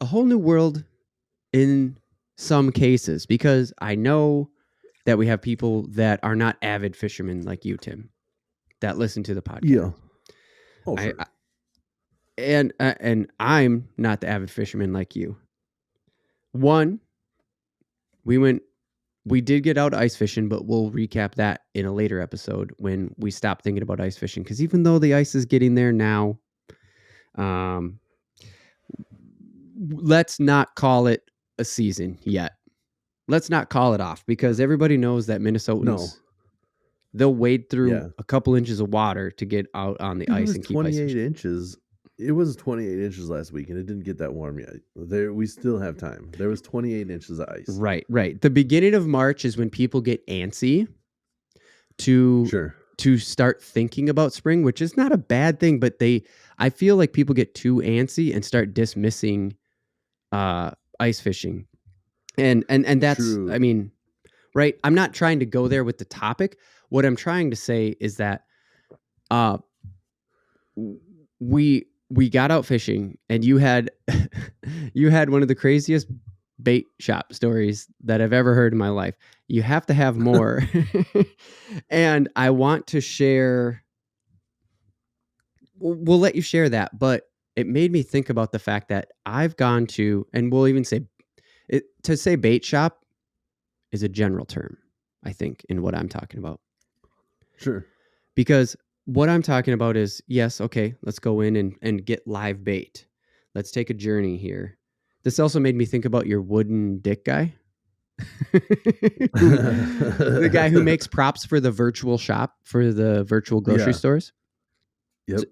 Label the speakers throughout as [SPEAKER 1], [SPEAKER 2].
[SPEAKER 1] A whole new world in some cases, because I know that we have people that are not avid fishermen like you, Tim, that listen to the podcast.
[SPEAKER 2] Yeah. Oh, sure.
[SPEAKER 1] And I'm not the avid fisherman like you. One, we did get out ice fishing, but we'll recap that in a later episode when we stop thinking about ice fishing. Because even though the ice is getting there now, let's not call it a season yet. Let's not call it off, because everybody knows that Minnesotans, they'll wade through a couple inches of water to get out on the ice and keep ice fishing.
[SPEAKER 2] 28 inches. It was 28 inches last week, and it didn't get that warm yet. We still have time. There was 28 inches of ice.
[SPEAKER 1] Right. The beginning of March is when people get antsy to start thinking about spring, which is not a bad thing, but I feel like people get too antsy and start dismissing ice fishing. And that's true. I mean, right. I'm not trying to go there with the topic. What I'm trying to say is that we got out fishing, and you had one of the craziest bait shop stories that I've ever heard in my life. You have to have more. And I want to share. We'll let you share that, but it made me think about the fact that I've gone to, and we'll even say it, to say bait shop is a general term, I think, in what I'm talking about.
[SPEAKER 2] Sure.
[SPEAKER 1] Because what I'm talking about is, yes, okay, let's go in and get live bait. Let's take a journey here. This also made me think about your wooden dick guy. The guy who makes props for the virtual shop, for the virtual grocery stores.
[SPEAKER 2] Yep.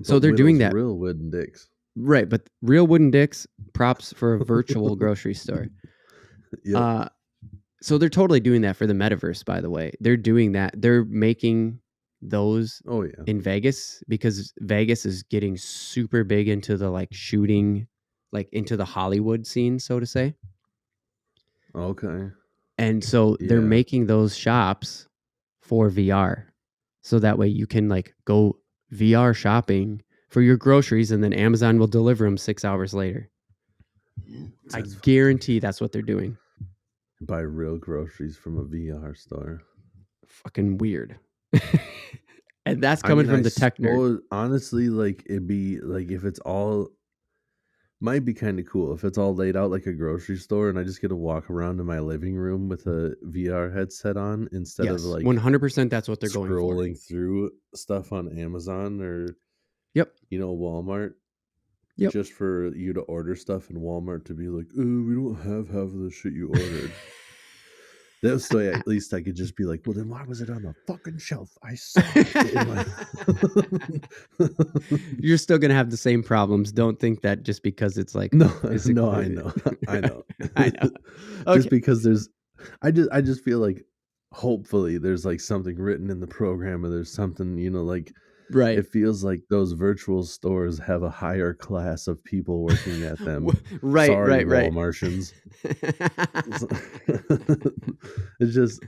[SPEAKER 1] So they're doing that.
[SPEAKER 2] Real wooden dicks.
[SPEAKER 1] Right, but real wooden dicks, props for a virtual grocery store. Yep. So they're totally doing that for the metaverse, by the way. They're doing that. They're making those in Vegas, because Vegas is getting super big into the shooting, into the Hollywood scene, so to say.
[SPEAKER 2] Okay.
[SPEAKER 1] And so they're making those shops for VR. So that way you can go VR shopping for your groceries, and then Amazon will deliver them 6 hours later. I guarantee that's what they're doing.
[SPEAKER 2] Buy real groceries from a VR store.
[SPEAKER 1] Fucking weird. And that's coming from the tech nerd.
[SPEAKER 2] Honestly, it'd be if it's all, might be kind of cool if it's all laid out like a grocery store, and I just get to walk around in my living room with a VR headset on instead of
[SPEAKER 1] 100%. That's what they're going for.
[SPEAKER 2] Scrolling through stuff on Amazon or Walmart.
[SPEAKER 1] Yep.
[SPEAKER 2] Just for you to order stuff in Walmart to be like, oh, we don't have half of the shit you ordered. That way, at least I could just be like, well, then why was it on the fucking shelf? I saw it.
[SPEAKER 1] You're still going to have the same problems. Don't think that just because it's
[SPEAKER 2] I know.
[SPEAKER 1] Okay.
[SPEAKER 2] Just because I just feel like hopefully there's something written in the program, or there's something,
[SPEAKER 1] right.
[SPEAKER 2] It feels like those virtual stores have a higher class of people working at them.
[SPEAKER 1] Right.
[SPEAKER 2] Sorry,
[SPEAKER 1] right.
[SPEAKER 2] Walmartians. It's just.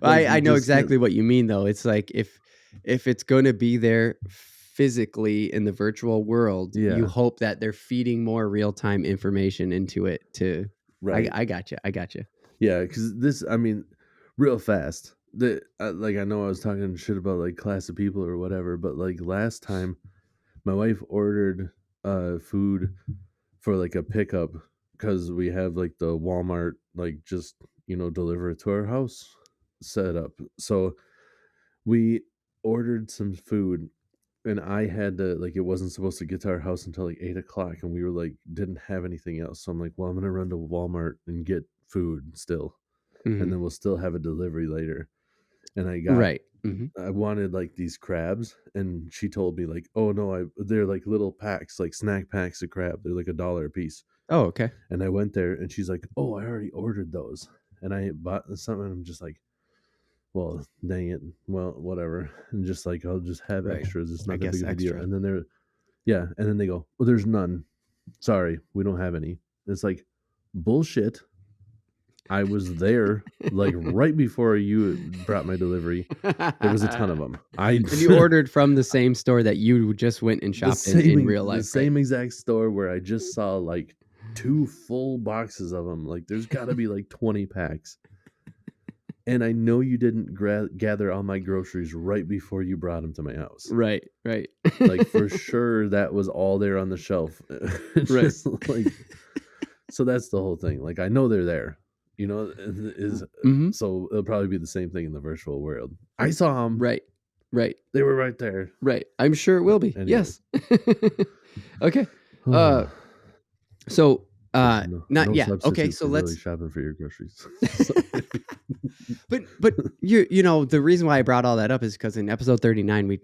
[SPEAKER 1] I know exactly what you mean, though. It's like if it's going to be there physically in the virtual world, you hope that they're feeding more real-time information into it to. Right. I gotcha.
[SPEAKER 2] Yeah, because this, I mean, real fast. I know I was talking shit about class of people or whatever, but last time my wife ordered food for a pickup, because we have the Walmart just deliver it to our house set up. So we ordered some food, and I had to it wasn't supposed to get to our house until 8:00, and we were didn't have anything else. So I'm well, I'm gonna run to Walmart and get food still, and then we'll still have a delivery later. And I got I wanted these crabs, and she told me oh no, they're little packs, snack packs of crab. They're $1 a piece.
[SPEAKER 1] Oh, okay.
[SPEAKER 2] And I went there, and she's like, oh, I already ordered those, and I bought something. And I'm just well, dang it, well, whatever, and just I'll just have extras. It's not that big of a deal. And then and then they go, well, there's none. Sorry, we don't have any. And it's bullshit. I was there like right before you brought my delivery. There was a ton of them.
[SPEAKER 1] And you ordered from the same store that you just went and shopped in real life,
[SPEAKER 2] the same exact store where I just saw like 2 full boxes of them. Like there's got to be like 20 packs. And I know you didn't gather all my groceries right before you brought them to my house.
[SPEAKER 1] Right.
[SPEAKER 2] Like for sure that was all there on the shelf.
[SPEAKER 1] Right.
[SPEAKER 2] Like, so that's the whole thing. Like I know they're there. You know, so it'll probably be the same thing in the virtual world. I saw them.
[SPEAKER 1] Right.
[SPEAKER 2] They were right there.
[SPEAKER 1] Right. I'm sure it will be.
[SPEAKER 2] Anyways.
[SPEAKER 1] Yes. Okay. So not yeah. Okay. So let's
[SPEAKER 2] really shopping for your groceries.
[SPEAKER 1] but you know the reason why I brought all that up is because in episode 39 we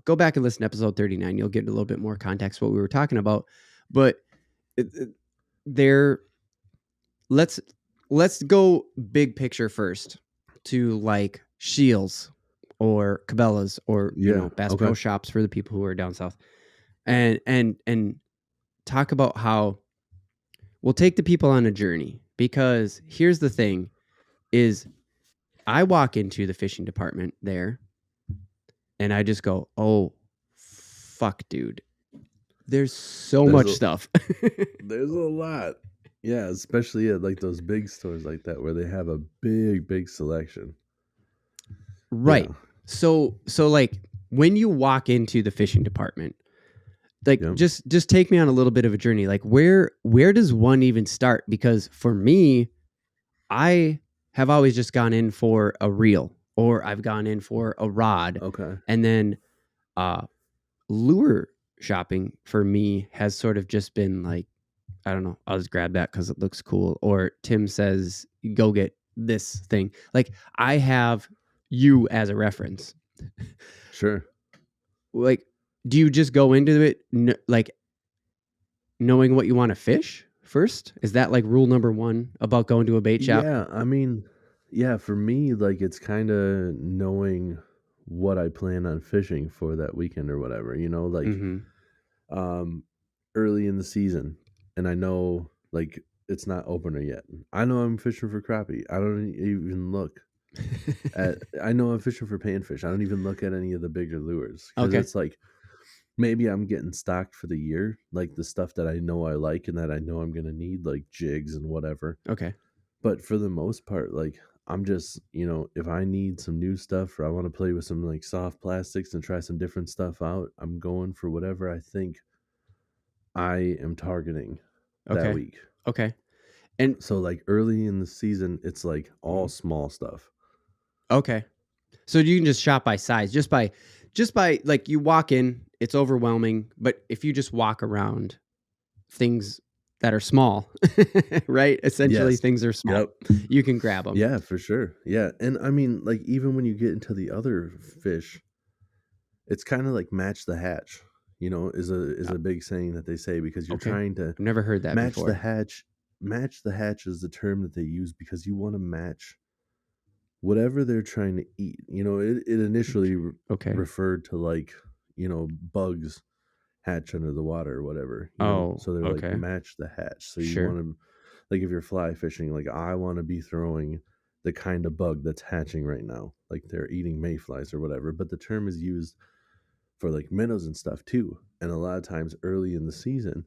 [SPEAKER 1] go back and listen to episode 39. You'll get a little bit more context what we were talking about. But let's go big picture first to like Shields or Cabela's or Bass Pro Shops for the people who are down south, and talk about how we'll take the people on a journey. Because here's the thing is I walk into the fishing department there and I just go, oh fuck dude, there's much stuff.
[SPEAKER 2] There's a lot. Yeah, especially at like those big stores like that where they have a big selection.
[SPEAKER 1] Right. Yeah. So like when you walk into the fishing department, like just take me on a little bit of a journey. Like where does one even start? Because for me, I have always just gone in for a reel or I've gone in for a rod.
[SPEAKER 2] Okay.
[SPEAKER 1] And then lure shopping for me has sort of just been like, I don't know, I'll just grab that because it looks cool. Or Tim says, go get this thing. Like I have you as a reference.
[SPEAKER 2] Sure.
[SPEAKER 1] Like, do you just go into it like knowing what you want to fish first? Is that like rule number one about going to a bait shop?
[SPEAKER 2] Yeah, I mean, yeah, for me, like it's kind of knowing what I plan on fishing for that weekend or whatever, like early in the season. And I know like it's not opener yet. I know I'm fishing for crappie. I don't even look I know I'm fishing for panfish. I don't even look at any of the bigger lures. Because it's like maybe I'm getting stocked for the year, like the stuff that I know I like and that I know I'm going to need, like jigs and whatever.
[SPEAKER 1] Okay.
[SPEAKER 2] But for the most part, like I'm just, if I need some new stuff or I want to play with some like soft plastics and try some different stuff out, I'm going for whatever I think I am targeting that week.
[SPEAKER 1] Okay. And
[SPEAKER 2] so like early in the season, it's like all small stuff.
[SPEAKER 1] Okay. So you can just shop by size, just by like you walk in, it's overwhelming. But if you just walk around things that are small, right? Essentially things are small. Yep. You can grab them.
[SPEAKER 2] Yeah, for sure. Yeah. And I mean, like even when you get into the other fish, it's kind of like match the hatch, is a big saying that they say because you're trying to
[SPEAKER 1] I've never heard that
[SPEAKER 2] match
[SPEAKER 1] before.
[SPEAKER 2] the hatch. Match the hatch is the term that they use because you want to match whatever they're trying to eat. It initially referred to like, bugs hatch under the water or whatever. So they're like match the hatch. So you want to, like if you're fly fishing, like I want to be throwing the kind of bug that's hatching right now. Like they're eating mayflies or whatever. But the term is used for like minnows and stuff too. And a lot of times early in the season,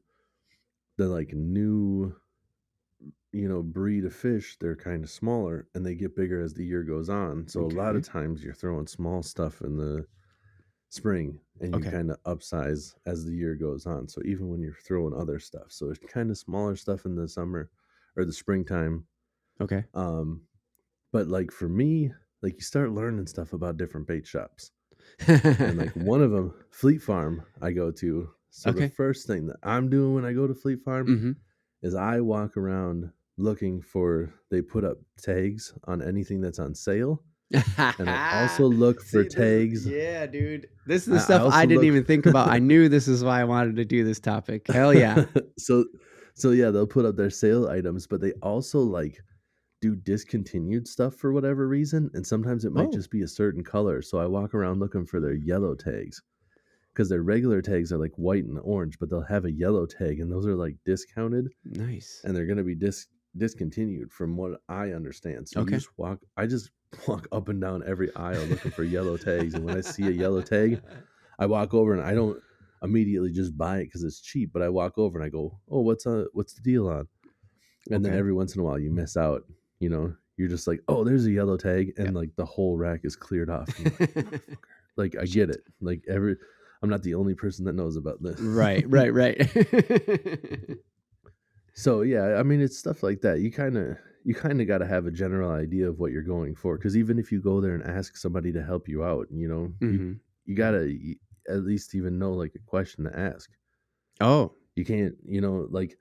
[SPEAKER 2] the like new breed of fish, they're kind of smaller and they get bigger as the year goes on. So a lot of times you're throwing small stuff in the spring and you kind of upsize as the year goes on. So even when you're throwing other stuff, so it's kind of smaller stuff in the summer or the springtime.
[SPEAKER 1] Okay.
[SPEAKER 2] But like for me, like you start learning stuff about different bait shops. And like one of them, Fleet Farm, I go to. So the first thing that I'm doing when I go to Fleet Farm is I walk around looking for, they put up tags on anything that's on sale. And I also look for tags.
[SPEAKER 1] Yeah, dude. This is the stuff I didn't even think about. I knew this is why I wanted to do this topic. Hell yeah.
[SPEAKER 2] So yeah, they'll put up their sale items, but they also like do discontinued stuff for whatever reason. And sometimes it might just be a certain color. So I walk around looking for their yellow tags because their regular tags are like white and orange, but they'll have a yellow tag and those are like discounted.
[SPEAKER 1] Nice.
[SPEAKER 2] And they're going to be discontinued from what I understand. So
[SPEAKER 1] Okay.
[SPEAKER 2] I just walk up and down every aisle looking for yellow tags. And when I see a yellow tag, I walk over and I don't immediately just buy it because it's cheap, but I walk over and I go, oh, what's the deal on? And then
[SPEAKER 1] Okay.
[SPEAKER 2] every once in a while you miss out, you're just like, oh, there's a yellow tag. And
[SPEAKER 1] Yep.
[SPEAKER 2] like the whole rack is cleared off. And you're like, motherfucker. Like, I get it. Like I'm not the only person that knows about this.
[SPEAKER 1] Right.
[SPEAKER 2] So yeah, I mean, it's stuff like that. You kind of got to have a general idea of what you're going for, because even if you go there and ask somebody to help you out,
[SPEAKER 1] Mm-hmm.
[SPEAKER 2] you got to at least even know like a question to ask.
[SPEAKER 1] Oh.
[SPEAKER 2] You can't, like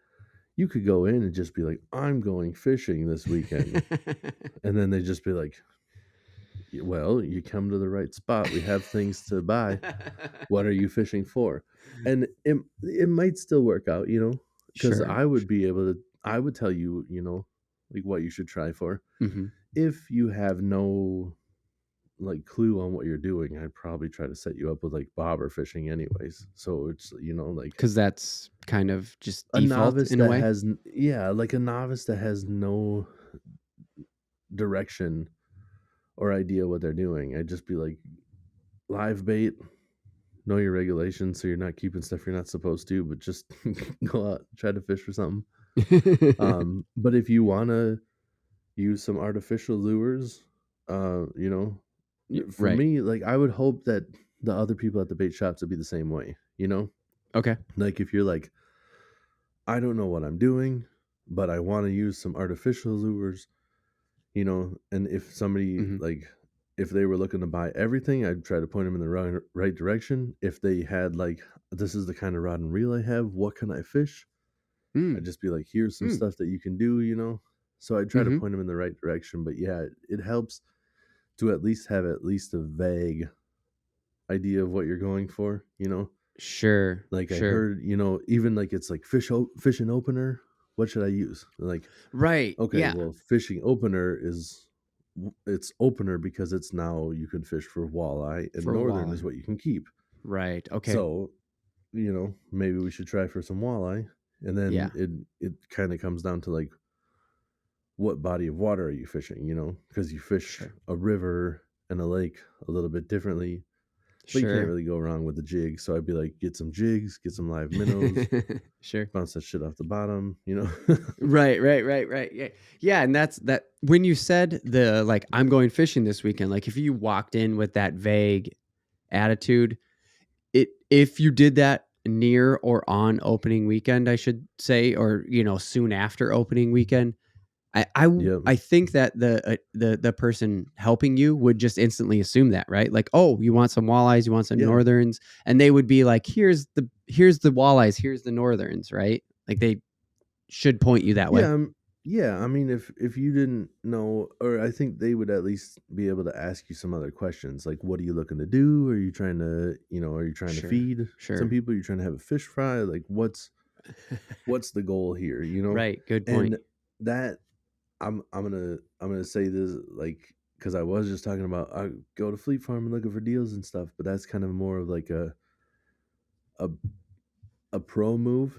[SPEAKER 2] you could go in and just be like, I'm going fishing this weekend. And then they just be like, well, you come to the right spot. We have things to buy. What are you fishing for? And it might still work out, because
[SPEAKER 1] Sure.
[SPEAKER 2] I would tell you, like what you should try for.
[SPEAKER 1] Mm-hmm.
[SPEAKER 2] If you have no like clue on what you're doing, I'd probably try to set you up with like bobber fishing anyways. So it's, like
[SPEAKER 1] Because that's kind of just
[SPEAKER 2] a
[SPEAKER 1] default
[SPEAKER 2] novice
[SPEAKER 1] in a
[SPEAKER 2] that
[SPEAKER 1] way.
[SPEAKER 2] like a novice that has no direction or idea what they're doing. I'd just be like, live bait, know your regulations so you're not keeping stuff you're not supposed to, but just go out, try to fish for something. But if you want to use some artificial lures, for
[SPEAKER 1] Right.
[SPEAKER 2] me, like I would hope that the other people at the bait shops would be the same way,
[SPEAKER 1] Okay.
[SPEAKER 2] like if you're like, I don't know what I'm doing, but I want to use some artificial lures, and if somebody
[SPEAKER 1] Mm-hmm.
[SPEAKER 2] like, if they were looking to buy everything, I'd try to point them in the right direction. If they had like, this is the kind of rod and reel I have, what can I fish? I'd just be like, here's some stuff that you can do, So I'd try to point them in the right direction. But yeah, it helps to at least have at least a vague idea of what you're going for,
[SPEAKER 1] Sure.
[SPEAKER 2] Like I
[SPEAKER 1] Sure.
[SPEAKER 2] heard, even like it's like fishing opener. What should I use? Like,
[SPEAKER 1] Right.
[SPEAKER 2] okay,
[SPEAKER 1] Yeah.
[SPEAKER 2] well, fishing opener it's opener because it's now you can fish for walleye, and
[SPEAKER 1] For
[SPEAKER 2] northern is
[SPEAKER 1] walleye.
[SPEAKER 2] what you can keep.
[SPEAKER 1] Right. Okay.
[SPEAKER 2] So, maybe we should try for some walleye, and then
[SPEAKER 1] Yeah.
[SPEAKER 2] it kind of comes down to like, what body of water are you fishing? Because you fish a river and a lake a little bit differently. But you can't really go wrong with the jig. So I'd be like, get some jigs, get some live minnows,
[SPEAKER 1] Sure.
[SPEAKER 2] bounce that shit off the bottom,
[SPEAKER 1] Right. Yeah. Yeah. And that's that. When you said the like, I'm going fishing this weekend, like if you walked in with that vague attitude, if you did that near or on opening weekend, I should say, or soon after opening weekend,
[SPEAKER 2] Yep.
[SPEAKER 1] I think that the person helping you would just instantly assume that, right? Like, oh, you want some walleyes, you want some northerns, and they would be like, here's the walleyes, here's the northerns, right? Like they should point you that way.
[SPEAKER 2] Yeah, I mean, if you didn't know, or I think they would at least be able to ask you some other questions, like, what are you looking to do? Are you trying to, are you trying to feed some people? Are you trying to have a fish fry? Like, what's the goal here?
[SPEAKER 1] Right. Good point.
[SPEAKER 2] And that I'm gonna say this, like, because I was just talking about I go to Fleet Farm and looking for deals and stuff, but that's kind of more of like a pro move.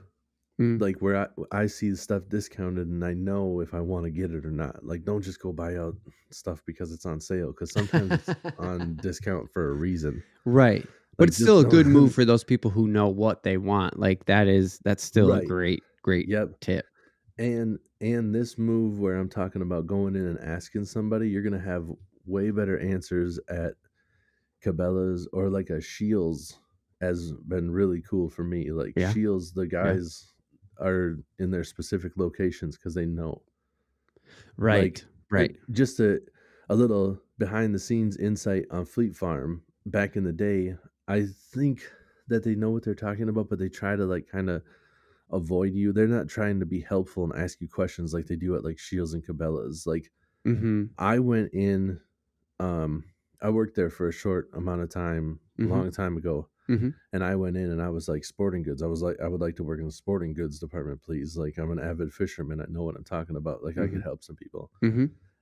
[SPEAKER 2] Like where I see the stuff discounted and I know if I want to get it or not. Like, don't just go buy out stuff because it's on sale, because sometimes it's on discount for a reason.
[SPEAKER 1] Right. But
[SPEAKER 2] Like,
[SPEAKER 1] it's still a good move for those people who know what they want. Like that's still a great tip.
[SPEAKER 2] And this move where I'm talking about going in and asking somebody, you're gonna have way better answers at Cabela's or like a Shields has been really cool for me. Like Shields, the guys are in their specific locations because they know.
[SPEAKER 1] Right. Right.
[SPEAKER 2] Just a little behind the scenes insight on Fleet Farm back in the day. I think that they know what they're talking about, but they try to like kind of avoid you. They're not trying to be helpful and ask you questions like they do at like Shields and Cabela's. Like I went in, I worked there for a short amount of time, a long time ago. And I went in and I was like, sporting goods. I was like, I would like to work in the sporting goods department, please. Like, I'm an avid fisherman. I know what I'm talking about. Like, I could help some people.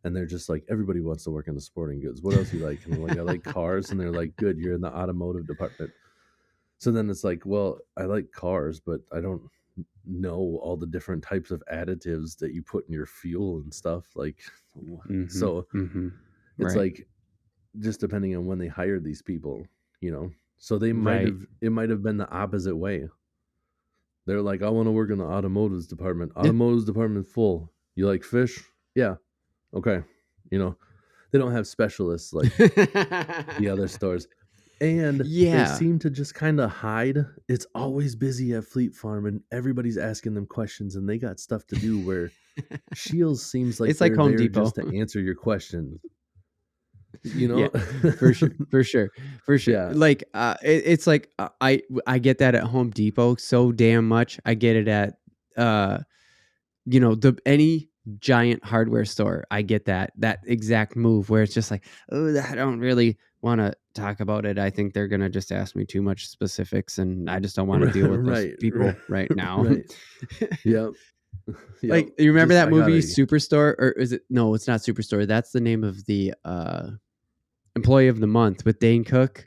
[SPEAKER 2] And they're just like, everybody wants to work in the sporting goods. What else you like? And I'm like, I like cars. And they're like, good, you're in the automotive department. So then it's like, well, I like cars, but I don't know all the different types of additives that you put in your fuel and stuff. Like, so it's
[SPEAKER 1] right.
[SPEAKER 2] like, just depending on when they hired these people, so they
[SPEAKER 1] Right.
[SPEAKER 2] it might have been the opposite way. They're like, I want to work in the automotives department.
[SPEAKER 1] Yeah.
[SPEAKER 2] Automotives department full. You like fish? Yeah. Okay. They don't have specialists like the other stores. And they seem to just kind of hide. It's always busy at Fleet Farm and everybody's asking them questions and they got stuff to do, where Shields seems like
[SPEAKER 1] it's like Home Depot
[SPEAKER 2] just to answer your questions.
[SPEAKER 1] Yeah, for sure.
[SPEAKER 2] Yeah.
[SPEAKER 1] Like it's like I get that at Home Depot so damn much. I get it at any giant hardware store. I get that exact move where it's just like, oh, I don't really want to talk about it. I think they're gonna just ask me too much specifics, and I just don't want to deal with those people right now.
[SPEAKER 2] Right. Yep.
[SPEAKER 1] Like, you remember that movie Superstore, or is it? No, it's not Superstore. That's the name of the Employee of the Month with Dane Cook.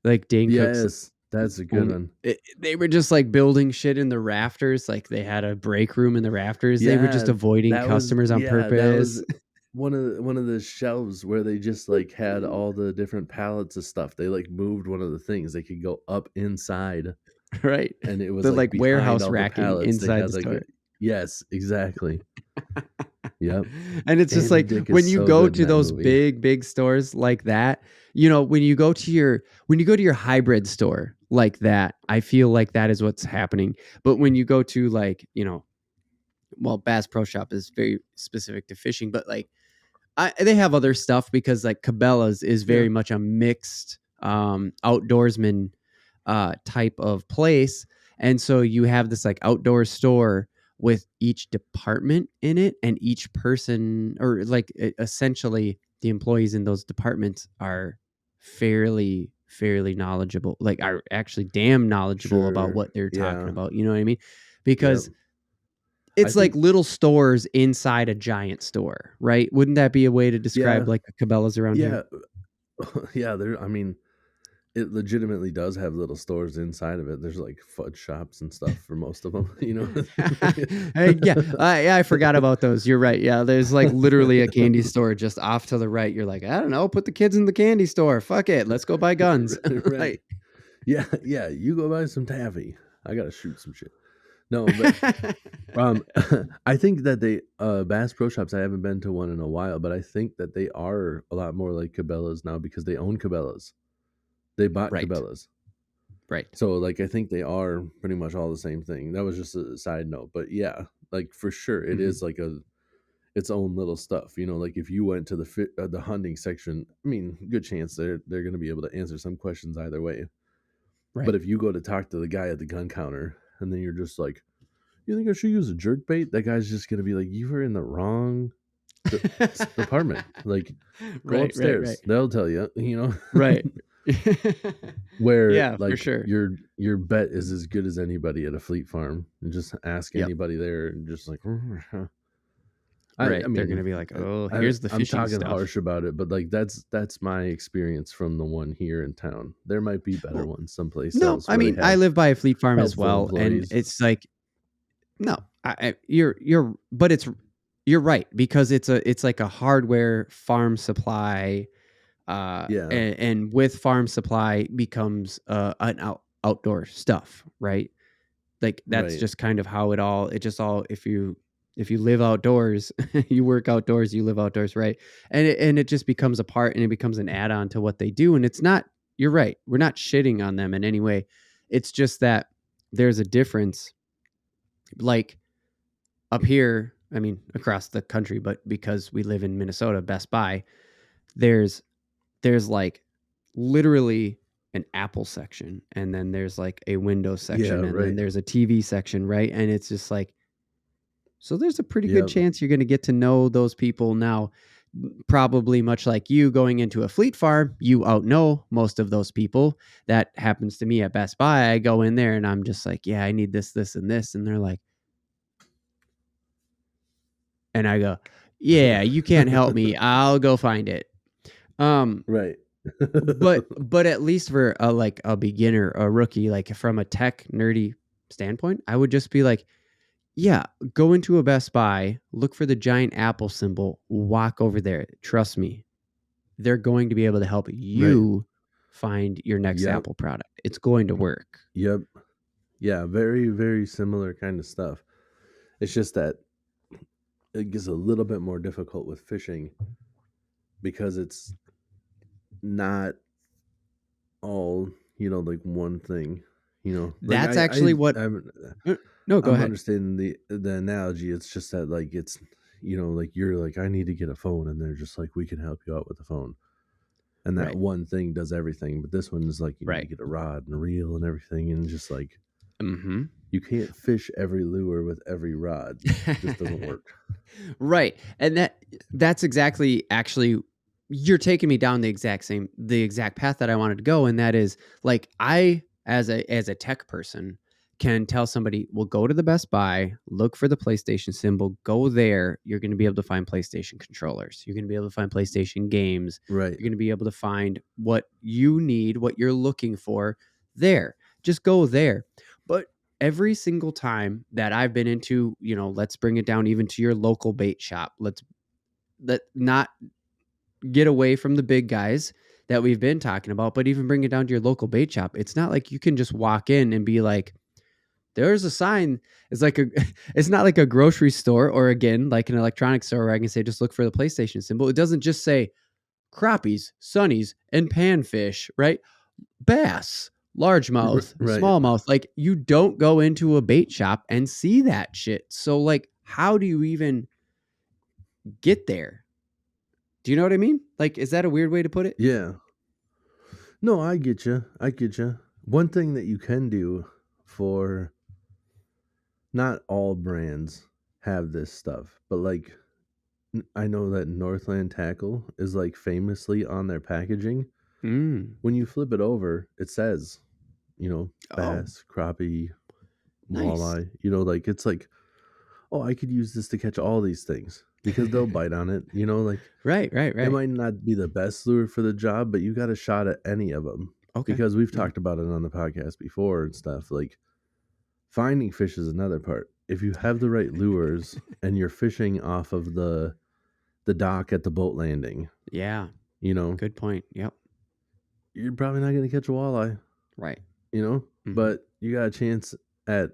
[SPEAKER 1] Like Dane Cook's.
[SPEAKER 2] Yes, that's a good one.
[SPEAKER 1] They were just like building shit in the rafters. Like they had a break room in the rafters. They were just avoiding customers on purpose.
[SPEAKER 2] That was one of the shelves where they just like had all the different pallets of stuff. They like moved one of the things. They could go up inside.
[SPEAKER 1] Right.
[SPEAKER 2] And it was
[SPEAKER 1] the like warehouse racking inside the store.
[SPEAKER 2] Yes, exactly. Yep.
[SPEAKER 1] And it's just like when you go to those big stores like that, when you go to your hybrid store like that, I feel like that is what's happening. But when you go to like, Bass Pro Shop is very specific to fishing, but like they have other stuff because like Cabela's is very much a mixed outdoorsman type of place. And so you have this like outdoor store with each department in it, and each person, or like essentially the employees in those departments are fairly knowledgeable, like are actually damn knowledgeable about what they're talking about. You know what I mean? Because it's like little stores inside a giant store, right? Wouldn't that be a way to describe like a Cabela's around here?
[SPEAKER 2] Yeah. It legitimately does have little stores inside of it. There's like fudge shops and stuff for most of them,
[SPEAKER 1] I forgot about those. You're right. Yeah, there's like literally a candy store just off to the right. You're like, I don't know, put the kids in the candy store. Fuck it, let's go buy guns.
[SPEAKER 2] Right. Yeah. You go buy some taffy. I gotta shoot some shit. No, but I think that they Bass Pro Shops, I haven't been to one in a while, but I think that they are a lot more like Cabela's now because they own Cabela's. They bought Cabela's.
[SPEAKER 1] Right.
[SPEAKER 2] So like I think they are pretty much all the same thing. That was just a side note, but yeah, like for sure it is like its own little stuff. Like if you went to the hunting section, I mean, good chance they're going to be able to answer some questions either way. Right. But if you go to talk to the guy at the gun counter and then you're just like, you think I should use a jerk bait? That guy's just going to be like, you were in the wrong department. Like, go upstairs. Right. They'll tell you,
[SPEAKER 1] Right.
[SPEAKER 2] Where for sure your bet is as good as anybody at a Fleet Farm, and just ask anybody there and just like
[SPEAKER 1] right. I mean, they're gonna be like, oh, here's the fishing
[SPEAKER 2] I'm talking
[SPEAKER 1] stuff.
[SPEAKER 2] harsh about it, but like that's my experience from the one here in town. There might be better ones someplace else.
[SPEAKER 1] I mean, I live by a Fleet Farm as well, and it's like, no, you're right, because it's like a hardware farm supply. And with farm supply becomes an outdoor stuff, right? Like that's just kind of how it just all, if you live outdoors, you work outdoors, you live outdoors, right? And it just becomes a part, and it becomes an add-on to what they do. And it's not, you're right, we're not shitting on them in any way. It's just that there's a difference. Like up here, I mean, across the country, but because we live in Minnesota, Best Buy, there's like literally an Apple section, and then there's like a Windows section, and then there's a TV section, right? And it's just like, so there's a pretty good chance you're going to get to know those people. Now, probably much like you going into a Fleet Farm, you outknow most of those people. That happens to me at Best Buy. I go in there and I'm just like, yeah, I need this, this, and this. And they're like, and I go, yeah, you can't help me. I'll go find it.
[SPEAKER 2] Right.
[SPEAKER 1] but at least for a beginner, a rookie, like from a tech nerdy standpoint, I would just be like, yeah, go into a Best Buy, look for the giant apple symbol, walk over there. Trust me, they're going to be able to help you find your next
[SPEAKER 2] Yep.
[SPEAKER 1] Apple product. It's going to work.
[SPEAKER 2] Yep. Yeah, very, very similar kind of stuff. It's just that it gets a little bit more difficult with fishing because it's not all, like one thing, Like
[SPEAKER 1] That's actually what. No, go
[SPEAKER 2] I'm
[SPEAKER 1] ahead.
[SPEAKER 2] understanding the analogy. It's just that like it's like you're like, I need to get a phone, and they're just like, we can help you out with the phone. And that
[SPEAKER 1] Right.
[SPEAKER 2] one thing does everything. But this one is like you need to get a rod and a reel and everything, and just like you can't fish every lure with every rod. It just doesn't work.
[SPEAKER 1] Right. And that's exactly actually you're taking me down the exact path that I wanted to go. And that is like I as a tech person can tell somebody, well, go to the Best Buy, look for the PlayStation symbol, go there. You're going to be able to find PlayStation controllers. You're going to be able to find PlayStation games.
[SPEAKER 2] Right.
[SPEAKER 1] You're going to be able to find what you need, what you're looking for there. Just go there. But every single time that I've been into, let's bring it down even to your local bait shop. Let not get away from the big guys that we've been talking about, but even bring it down to your local bait shop. It's not like you can just walk in and be like, there's a sign. It's not like a grocery store or again, like an electronics store where I can say, just look for the PlayStation symbol. It doesn't just say crappies, sunnies, and panfish, right? Bass, largemouth,
[SPEAKER 2] Right.
[SPEAKER 1] smallmouth. Like you don't go into a bait shop and see that shit. So like, how do you even get there? Do you know what I mean? Like, is that a weird way to put it?
[SPEAKER 2] Yeah. No, I get you. One thing that you can do for not all brands have this stuff, but like I know that Northland Tackle is like famously on their packaging. When you flip it over, it says, bass, crappie, walleye. Like it's like, oh, I could use this to catch all these things because they'll bite on it. Like
[SPEAKER 1] right.
[SPEAKER 2] It might not be the best lure for the job, but you got a shot at any of them.
[SPEAKER 1] Okay.
[SPEAKER 2] Because we've talked about it on the podcast before and stuff. Like finding fish is another part. If you have the right lures and you're fishing off of the dock at the boat landing.
[SPEAKER 1] Yeah. Good point. Yep.
[SPEAKER 2] You're probably not going to catch a walleye.
[SPEAKER 1] Right.
[SPEAKER 2] But you got a chance at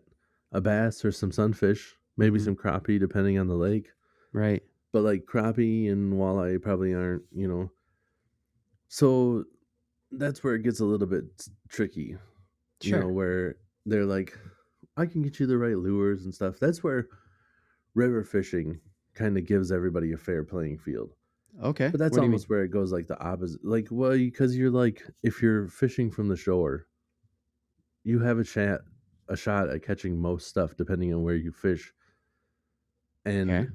[SPEAKER 2] a bass or some sunfish, maybe some crappie, depending on the lake.
[SPEAKER 1] Right.
[SPEAKER 2] But like crappie and walleye probably aren't, So that's where it gets a little bit tricky.
[SPEAKER 1] Sure.
[SPEAKER 2] Where they're like, I can get you the right lures and stuff. That's where river fishing kind of gives everybody a fair playing field.
[SPEAKER 1] Okay.
[SPEAKER 2] But that's almost where it goes like the opposite. Like, well, because you're like, if you're fishing from the shore, you have a shot at catching most stuff depending on where you fish. And,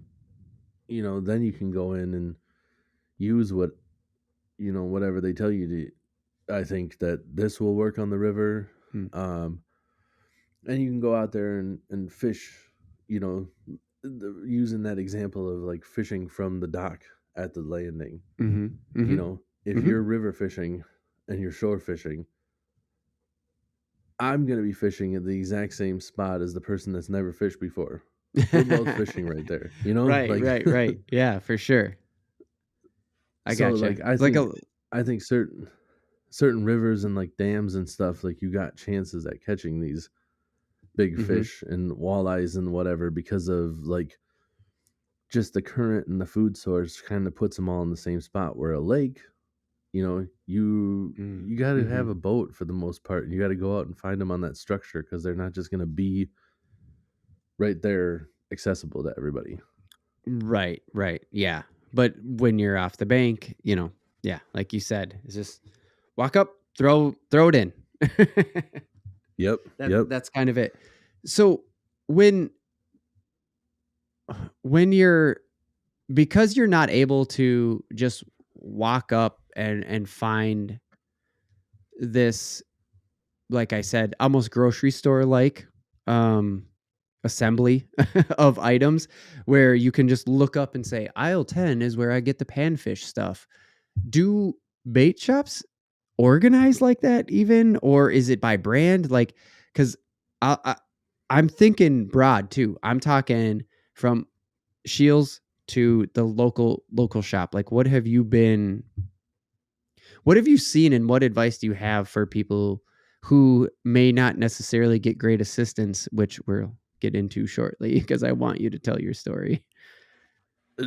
[SPEAKER 2] then you can go in and use whatever they tell you to. I think that this will work on the river. And you can go out there and fish, using that example of like fishing from the dock at the landing. If you're river fishing and you're shore fishing, I'm going to be fishing at the exact same spot as the person that's never fished before. We're both fishing right there,
[SPEAKER 1] Right, right. Yeah, for sure. I got you.
[SPEAKER 2] Like, I think certain rivers and like dams and stuff, like you got chances at catching these big fish and walleyes and whatever because of like just the current and the food source kind of puts them all in the same spot. Where a lake, you got to have a boat for the most part. You got to go out and find them on that structure because they're not just going to be right there accessible to everybody.
[SPEAKER 1] Right. Yeah. But when you're off the bank, yeah, like you said, it's just walk up, throw it in.
[SPEAKER 2] Yep.
[SPEAKER 1] That's kind of it. So when because you're not able to just walk up and find this, like I said, almost grocery store like assembly of items where you can just look up and say aisle 10 is where I get the panfish stuff. Do bait shops organize like that even, or is it by brand? Like, because I'm thinking broad too. I'm talking from Shields to the local shop. Like, what have you seen, and what advice do you have for people who may not necessarily get great assistance, which we'll get into shortly because I want you to tell your story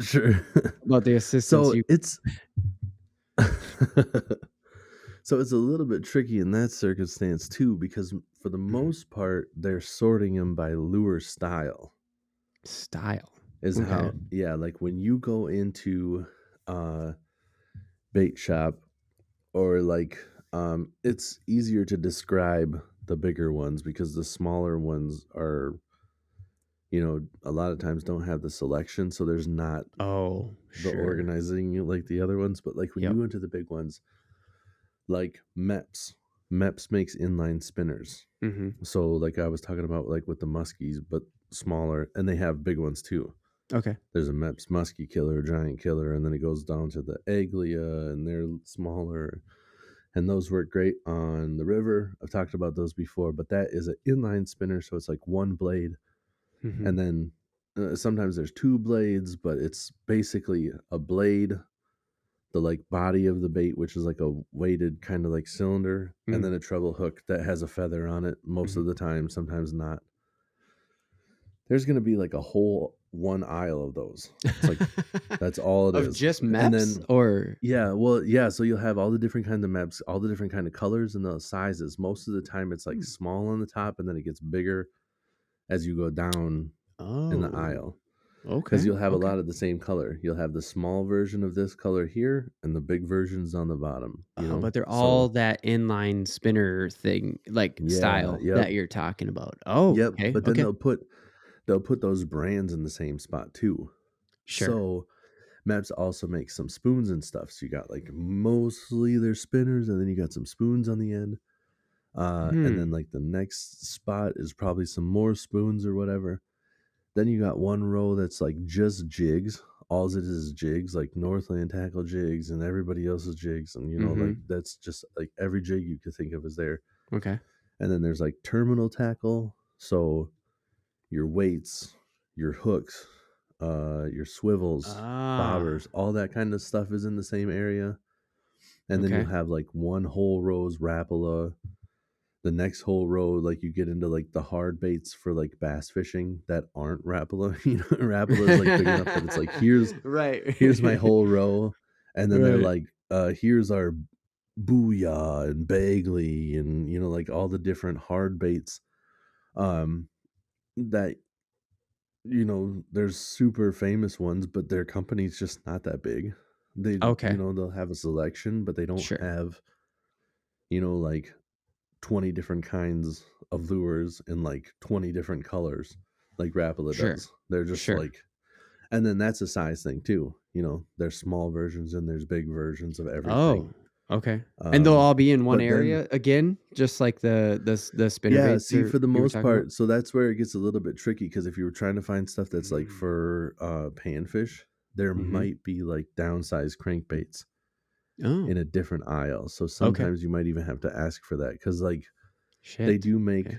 [SPEAKER 2] Sure.
[SPEAKER 1] about the assistance
[SPEAKER 2] So
[SPEAKER 1] you.
[SPEAKER 2] it's so it's a little bit tricky in that circumstance too, because for the most part they're sorting them by lure style.
[SPEAKER 1] Style.
[SPEAKER 2] Is
[SPEAKER 1] Okay.
[SPEAKER 2] how, yeah, like when you go into bait shop, or like it's easier to describe the bigger ones because the smaller ones are, a lot of times don't have the selection, so there's not
[SPEAKER 1] Oh,
[SPEAKER 2] the
[SPEAKER 1] sure.
[SPEAKER 2] organizing like the other ones. But like when
[SPEAKER 1] Yep.
[SPEAKER 2] you go into the big ones, like Meps makes inline spinners.
[SPEAKER 1] Mm-hmm.
[SPEAKER 2] So like I was talking about, like with the muskies, but smaller, and they have big ones too.
[SPEAKER 1] Okay.
[SPEAKER 2] There's a Meps musky killer, giant killer, and then it goes down to the Aglia, and they're smaller, and those work great on the river. I've talked about those before, but that is an inline spinner, so it's like one blade,
[SPEAKER 1] Mm-hmm.
[SPEAKER 2] and then sometimes there's two blades, but it's basically a blade, the like body of the bait, which is like a weighted kind of like cylinder, and then a treble hook that has a feather on it most of the time, sometimes not. There's going to be like a whole one aisle of those. It's like that's all it
[SPEAKER 1] of
[SPEAKER 2] is.
[SPEAKER 1] just
[SPEAKER 2] And
[SPEAKER 1] maps,
[SPEAKER 2] then
[SPEAKER 1] or
[SPEAKER 2] yeah, well, yeah, so you'll have all the different kind of maps, all the different kind of colors and the sizes. Most of the time it's like small on the top, and then it gets bigger as you go down in the
[SPEAKER 1] oh,
[SPEAKER 2] aisle. Because
[SPEAKER 1] okay,
[SPEAKER 2] you'll have a
[SPEAKER 1] okay.
[SPEAKER 2] lot of the same color. You'll have the small version of this color here and the big versions on the bottom,
[SPEAKER 1] But they're all
[SPEAKER 2] So
[SPEAKER 1] that inline spinner thing, like
[SPEAKER 2] yeah,
[SPEAKER 1] style
[SPEAKER 2] yep.
[SPEAKER 1] that you're talking about. Oh,
[SPEAKER 2] Yep.
[SPEAKER 1] okay,
[SPEAKER 2] But then
[SPEAKER 1] okay,
[SPEAKER 2] they'll put those brands in the same spot too.
[SPEAKER 1] sure.
[SPEAKER 2] So Maps also makes some spoons and stuff. So you got like mostly their spinners, and then you got some spoons on the end. And then like the next spot is probably some more spoons or whatever. Then you got one row that's like just jigs. All it is jigs, like Northland tackle jigs and everybody else's jigs. And, like that's just like every jig you could think of is there.
[SPEAKER 1] Okay.
[SPEAKER 2] And then there's like terminal tackle. So your weights, your hooks, your swivels, bobbers, all that kind of stuff is in the same area. And then you'll have like one whole row's Rapala. The next whole row, like you get into like the hard baits for like bass fishing that aren't Rapala. Rapala is like big enough that it's like here's my whole row, and then they're
[SPEAKER 1] Right.
[SPEAKER 2] like, here's our Booyah and Bagley, and like all the different hard baits, that there's super famous ones, but their company's just not that big. They
[SPEAKER 1] Okay.
[SPEAKER 2] they'll have a selection, but they don't
[SPEAKER 1] Sure.
[SPEAKER 2] have like 20 different kinds of lures in like 20 different colors like Rapala
[SPEAKER 1] Sure.
[SPEAKER 2] does. They're just
[SPEAKER 1] Sure.
[SPEAKER 2] like, and then that's a size thing too. There's small versions and there's big versions of everything.
[SPEAKER 1] Oh, okay. And they'll all be in one
[SPEAKER 2] But then,
[SPEAKER 1] area again, just like the spinner
[SPEAKER 2] yeah,
[SPEAKER 1] baits
[SPEAKER 2] see,
[SPEAKER 1] or
[SPEAKER 2] for the
[SPEAKER 1] you were
[SPEAKER 2] most
[SPEAKER 1] talking about?
[SPEAKER 2] part, so that's where it gets a little bit tricky, because if you were trying to find stuff that's like for panfish, there might be like downsized crankbaits
[SPEAKER 1] Oh,
[SPEAKER 2] in a different aisle. So
[SPEAKER 1] okay.
[SPEAKER 2] sometimes you might even have to ask for that, because like they
[SPEAKER 1] Shit.
[SPEAKER 2] do make
[SPEAKER 1] Okay.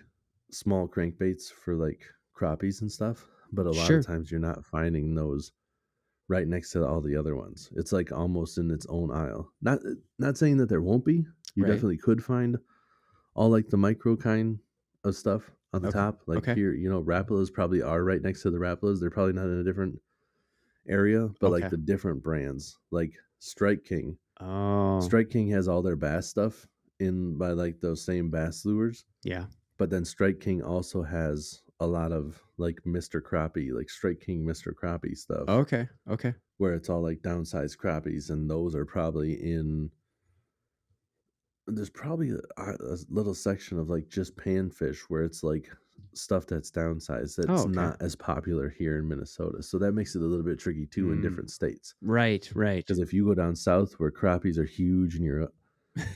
[SPEAKER 2] small crankbaits for like crappies and stuff, but a lot of
[SPEAKER 1] Sure.
[SPEAKER 2] times you're not finding those right next to all the other ones. It's like almost in its own aisle. Not saying that there won't be. You
[SPEAKER 1] Right.
[SPEAKER 2] definitely could find all like the micro kind of stuff on the
[SPEAKER 1] Okay.
[SPEAKER 2] top. Like
[SPEAKER 1] Okay.
[SPEAKER 2] here, Rapalas probably are right next to the Rapalas. They're probably not in a different area, but like
[SPEAKER 1] Okay.
[SPEAKER 2] the different brands, like Strike King.
[SPEAKER 1] Oh,
[SPEAKER 2] Strike King has all their bass stuff in by like those same bass lures.
[SPEAKER 1] yeah.
[SPEAKER 2] But then Strike King also has a lot of like Mr. Crappie, like Strike King Mr. Crappie stuff,
[SPEAKER 1] Okay. Okay.
[SPEAKER 2] where it's all like downsized crappies, and those are probably in. There's probably a little section of like just panfish where it's like stuff that's downsized
[SPEAKER 1] Oh,
[SPEAKER 2] that's
[SPEAKER 1] okay.
[SPEAKER 2] not as popular here in Minnesota. So that makes it a little bit tricky too in different states.
[SPEAKER 1] Right. Right.
[SPEAKER 2] Because if you go down south where crappies are huge and you're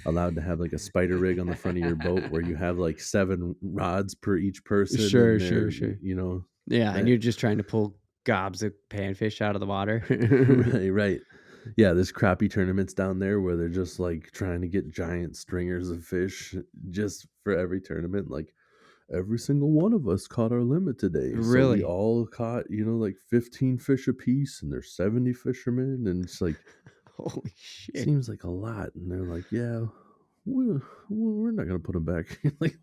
[SPEAKER 2] allowed to have like a spider rig on the front of your boat where you have like 7 rods per each person,
[SPEAKER 1] Sure.
[SPEAKER 2] and
[SPEAKER 1] Sure.
[SPEAKER 2] they're
[SPEAKER 1] Sure. Yeah, and
[SPEAKER 2] that
[SPEAKER 1] you're just trying to pull gobs of panfish out of the water.
[SPEAKER 2] right. Yeah, there's crappie tournaments down there where they're just like trying to get giant stringers of fish just for every tournament. Like every single one of us caught our limit today. So we
[SPEAKER 1] Really?
[SPEAKER 2] all caught, like 15 fish a piece, and there's 70 fishermen. And it's like,
[SPEAKER 1] Holy shit.
[SPEAKER 2] seems like a lot. And they're like, yeah, we're not going to put them back. Like,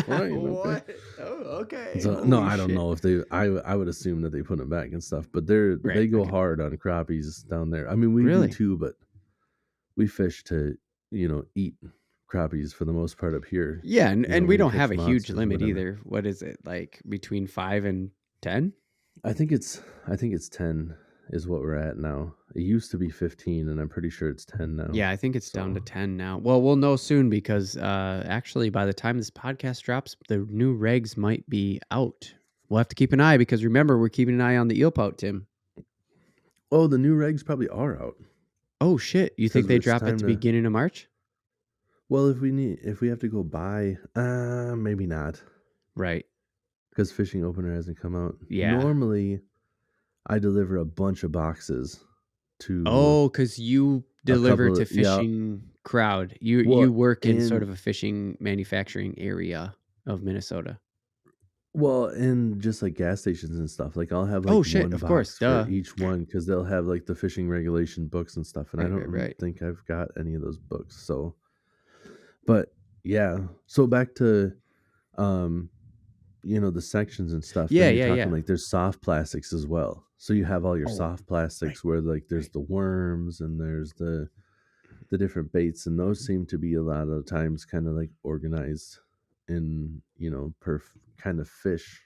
[SPEAKER 2] right,
[SPEAKER 1] What? Oh, okay.
[SPEAKER 2] So, no, I don't know if I would assume that they put them back and stuff, but they go hard on crappies down there. I mean, we do too, but we fish to, eat crappies for the most part up here.
[SPEAKER 1] Yeah, and we don't have a huge limit either. What is it, like between 5 and 10?
[SPEAKER 2] I think it's 10 is what we're at now. It used to be 15, and I'm pretty sure it's 10 now.
[SPEAKER 1] Yeah, I think it's down to 10 now. Well, we'll know soon because actually by the time this podcast drops, the new regs might be out. We'll have to keep an eye because remember, we're keeping an eye on the eel pout, Tim.
[SPEAKER 2] Oh, the new regs probably are out.
[SPEAKER 1] Oh shit! You think they drop at the beginning of March?
[SPEAKER 2] Well, if we have to go buy, maybe not.
[SPEAKER 1] Right.
[SPEAKER 2] Because fishing opener hasn't come out.
[SPEAKER 1] Yeah.
[SPEAKER 2] Normally, I deliver a bunch of boxes to.
[SPEAKER 1] Oh, because you deliver to fishing crowd. You work in sort of a fishing manufacturing area of Minnesota.
[SPEAKER 2] Well, and just like gas stations and stuff. Like I'll have one box for each one because they'll have like the fishing regulation books and stuff. And I don't think I've got any of those books. So, but yeah. So back to, the sections and stuff.
[SPEAKER 1] Yeah.
[SPEAKER 2] Like there's soft plastics as well. So you have all your soft plastics where like there's the worms and there's the different baits, and those seem to be a lot of times kind of like organized in per kind of fish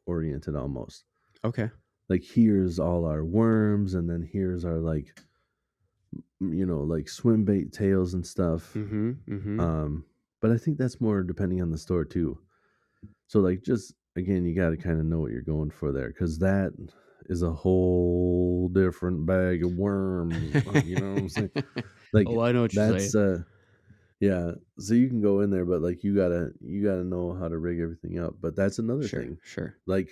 [SPEAKER 2] oriented almost.
[SPEAKER 1] Okay.
[SPEAKER 2] Like here's all our worms, and then here's our like swim bait tails and stuff. But I think that's more depending on the store too. So like just again, you got to kind of know what you're going for there, because that is a whole different bag of worms. You know what I'm saying? Like,
[SPEAKER 1] I know what you're saying.
[SPEAKER 2] Yeah, so you can go in there, but like you gotta know how to rig everything up. But that's another thing.
[SPEAKER 1] Sure.
[SPEAKER 2] Like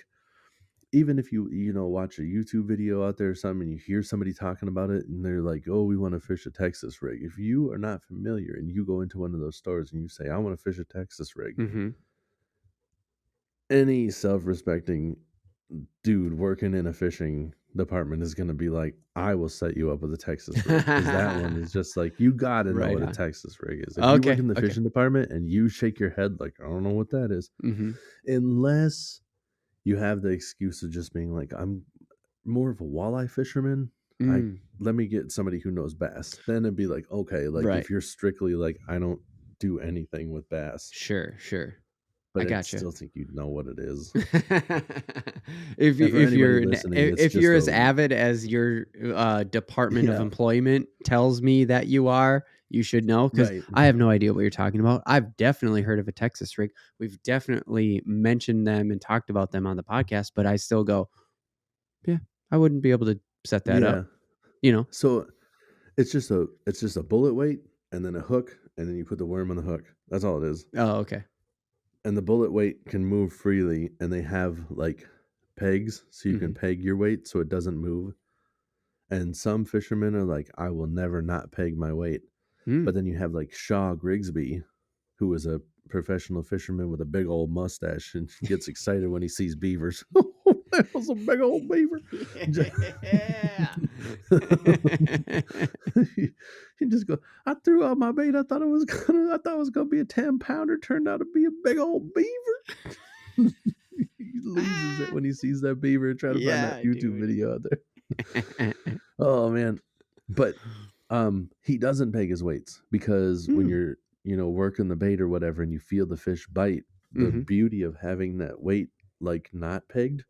[SPEAKER 2] even if you watch a YouTube video out there or something, and you hear somebody talking about it, and they're like, "Oh, we want to fish a Texas rig." If you are not familiar, and you go into one of those stores and you say, "I want to fish a Texas rig," any self-respecting dude working in a fishing department is going to be like, I will set you up with a Texas rig, because that one is just like, you got to know what a Texas rig is. If you work in the fishing department and you shake your head like, I don't know what that is, unless you have the excuse of just being like, I'm more of a walleye fisherman, let me get somebody who knows bass. Then it'd be like, okay, like if you're strictly like, I don't do anything with bass,
[SPEAKER 1] sure,
[SPEAKER 2] but I still think you'd know what it is.
[SPEAKER 1] if you're as avid as your Department of Employment tells me that you are, you should know, because I have no idea what you're talking about. I've definitely heard of a Texas rig. We've definitely mentioned them and talked about them on the podcast, but I still go, yeah, I wouldn't be able to set that up.
[SPEAKER 2] So it's just a bullet weight and then a hook, and then you put the worm on the hook. That's all it is.
[SPEAKER 1] Oh, okay.
[SPEAKER 2] And the bullet weight can move freely, and they have like pegs, so you can peg your weight so it doesn't move. And some fishermen are like, I will never not peg my weight. But then you have like Shaw Grigsby, who is a professional fisherman with a big old mustache, and gets excited when he sees beavers. That was a big old beaver. Yeah. He just go, I threw out my bait. I thought it was gonna be a 10-pounder. Turned out to be a big old beaver. He loses it when he sees that beaver. Try to find that YouTube video out there. Oh man. But he doesn't peg his weights, because when you're working the bait or whatever, and you feel the fish bite, the beauty of having that weight like not pegged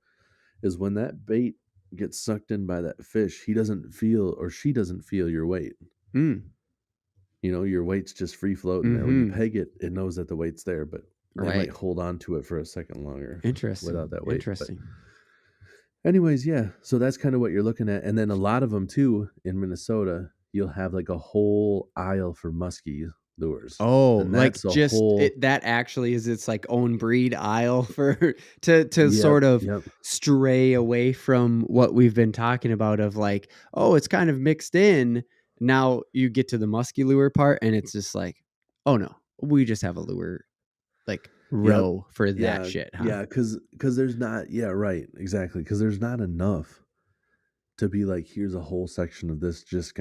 [SPEAKER 2] is when that bait gets sucked in by that fish, he doesn't feel, or she doesn't feel your weight. Your weight's just free floating there. When you peg it, it knows that the weight's there, but they might hold on to it for a second longer.
[SPEAKER 1] Interesting.
[SPEAKER 2] Without that weight.
[SPEAKER 1] Interesting.
[SPEAKER 2] But anyways, yeah. So that's kind of what you're looking at. And then a lot of them too in Minnesota, you'll have like a whole aisle for musky lures.
[SPEAKER 1] Oh, like just that actually is its like own breed aisle for to sort of stray away from what we've been talking about of like, oh, it's kind of mixed in. Now you get to the musky lure part, and it's just like, oh no, we just have a lure. Like
[SPEAKER 2] Yep.
[SPEAKER 1] row for that
[SPEAKER 2] Yeah.
[SPEAKER 1] shit, huh?
[SPEAKER 2] Yeah. Cause there's not, yeah, right. Exactly. Cause there's not enough to be like, here's a whole section of this, just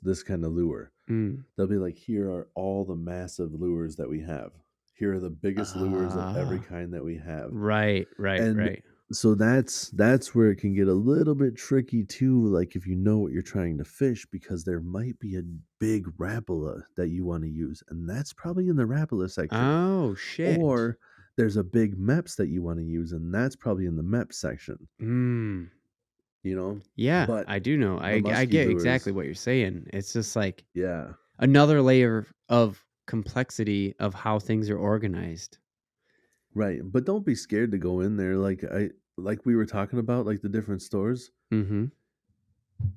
[SPEAKER 2] this kind of lure.
[SPEAKER 1] Mm.
[SPEAKER 2] They'll be like, here are all the massive lures that we have. Here are the biggest lures of every kind that we have.
[SPEAKER 1] Right.
[SPEAKER 2] And so that's where it can get a little bit tricky too, like if you know what you're trying to fish, because there might be a big rapala that you want to use, and that's probably in the rapala section.
[SPEAKER 1] Oh shit.
[SPEAKER 2] Or there's a big meps that you want to use, and that's probably in the mep section. You know?
[SPEAKER 1] Yeah,
[SPEAKER 2] But
[SPEAKER 1] I do know.
[SPEAKER 2] the
[SPEAKER 1] I
[SPEAKER 2] musky
[SPEAKER 1] get
[SPEAKER 2] lures,
[SPEAKER 1] exactly what you're saying. It's just like
[SPEAKER 2] yeah.
[SPEAKER 1] another layer of complexity of how things are organized.
[SPEAKER 2] Right. But don't be scared to go in there like we were talking about, like the different stores.
[SPEAKER 1] Mm-hmm.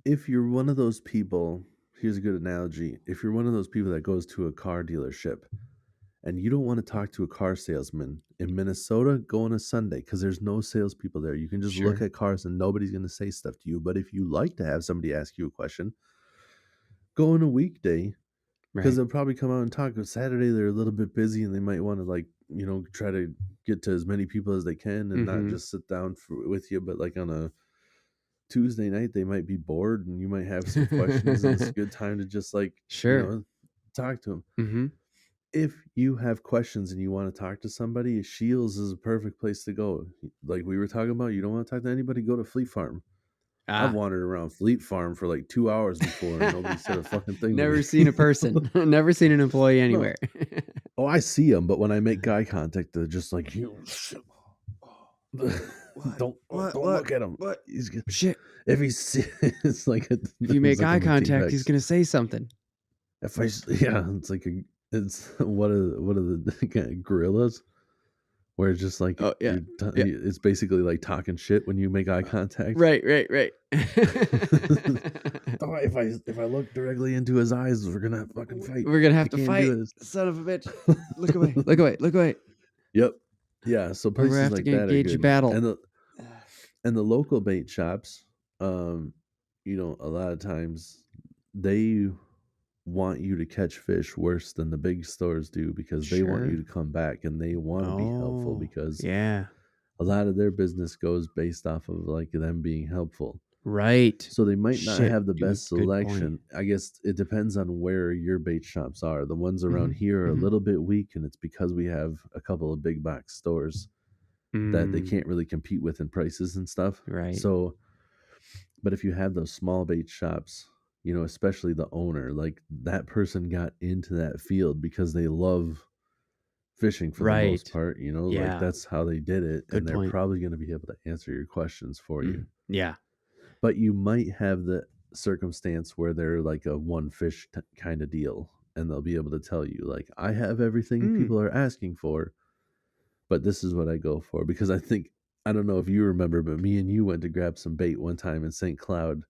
[SPEAKER 2] If you're one of those people, here's a good analogy. If you're one of those people that goes to a car dealership and you don't want to talk to a car salesman in Minnesota, go on a Sunday because there's no salespeople there. You can just look at cars and nobody's going to say stuff to you. But if you like to have somebody ask you a question, go on a weekday because
[SPEAKER 1] Right.
[SPEAKER 2] they'll probably come out and talk. On Saturday, they're a little bit busy and they might want to, like, try to get to as many people as they can and not just sit down with you. But like on a Tuesday night, they might be bored and you might have some questions, and it's a good time to just
[SPEAKER 1] Sure.
[SPEAKER 2] talk to them.
[SPEAKER 1] Mm-hmm.
[SPEAKER 2] If you have questions and you want to talk to somebody, Shields is a perfect place to go. Like we were talking about, you don't want to talk to anybody, go to Fleet Farm. I've wandered around Fleet Farm for like 2 hours before and nobody said a fucking thing to me.
[SPEAKER 1] Never seen a person. Never seen an employee anywhere.
[SPEAKER 2] No. Oh, I see them, but when I make eye contact, they're just like, don't look at him.
[SPEAKER 1] What?
[SPEAKER 2] He's gonna,
[SPEAKER 1] Shit.
[SPEAKER 2] if he's, it's like
[SPEAKER 1] If you make eye contact, he's gonna say something.
[SPEAKER 2] If it's like it's what are the gorillas, where it's just like it's basically like talking shit when you make eye contact.
[SPEAKER 1] Right.
[SPEAKER 2] If I look directly into his eyes, we're gonna fucking fight.
[SPEAKER 1] We're gonna have to fight. Son of a bitch. Look away. Look away.
[SPEAKER 2] Yep. Yeah. So places like that are good.
[SPEAKER 1] Battle.
[SPEAKER 2] And the local bait shops, a lot of times they want you to catch fish worse than the big stores do, because they want you to come back and they want to be helpful, because
[SPEAKER 1] a
[SPEAKER 2] lot of their business goes based off of like them being helpful.
[SPEAKER 1] Right.
[SPEAKER 2] So they might not have the best selection. I guess it depends on where your bait shops are. The ones around here are a little bit weak, and it's because we have a couple of big box stores that they can't really compete with in prices and stuff.
[SPEAKER 1] Right.
[SPEAKER 2] So, but if you have those small bait shops, especially the owner, like that person got into that field because they love fishing for the most part, like that's how they did it. And they're probably going to be able to answer your questions for you.
[SPEAKER 1] Yeah.
[SPEAKER 2] But you might have the circumstance where they're like a one fish kind of deal, and they'll be able to tell you, like, I have everything people are asking for, but this is what I go for. Because I don't know if you remember, but me and you went to grab some bait one time in St. Cloud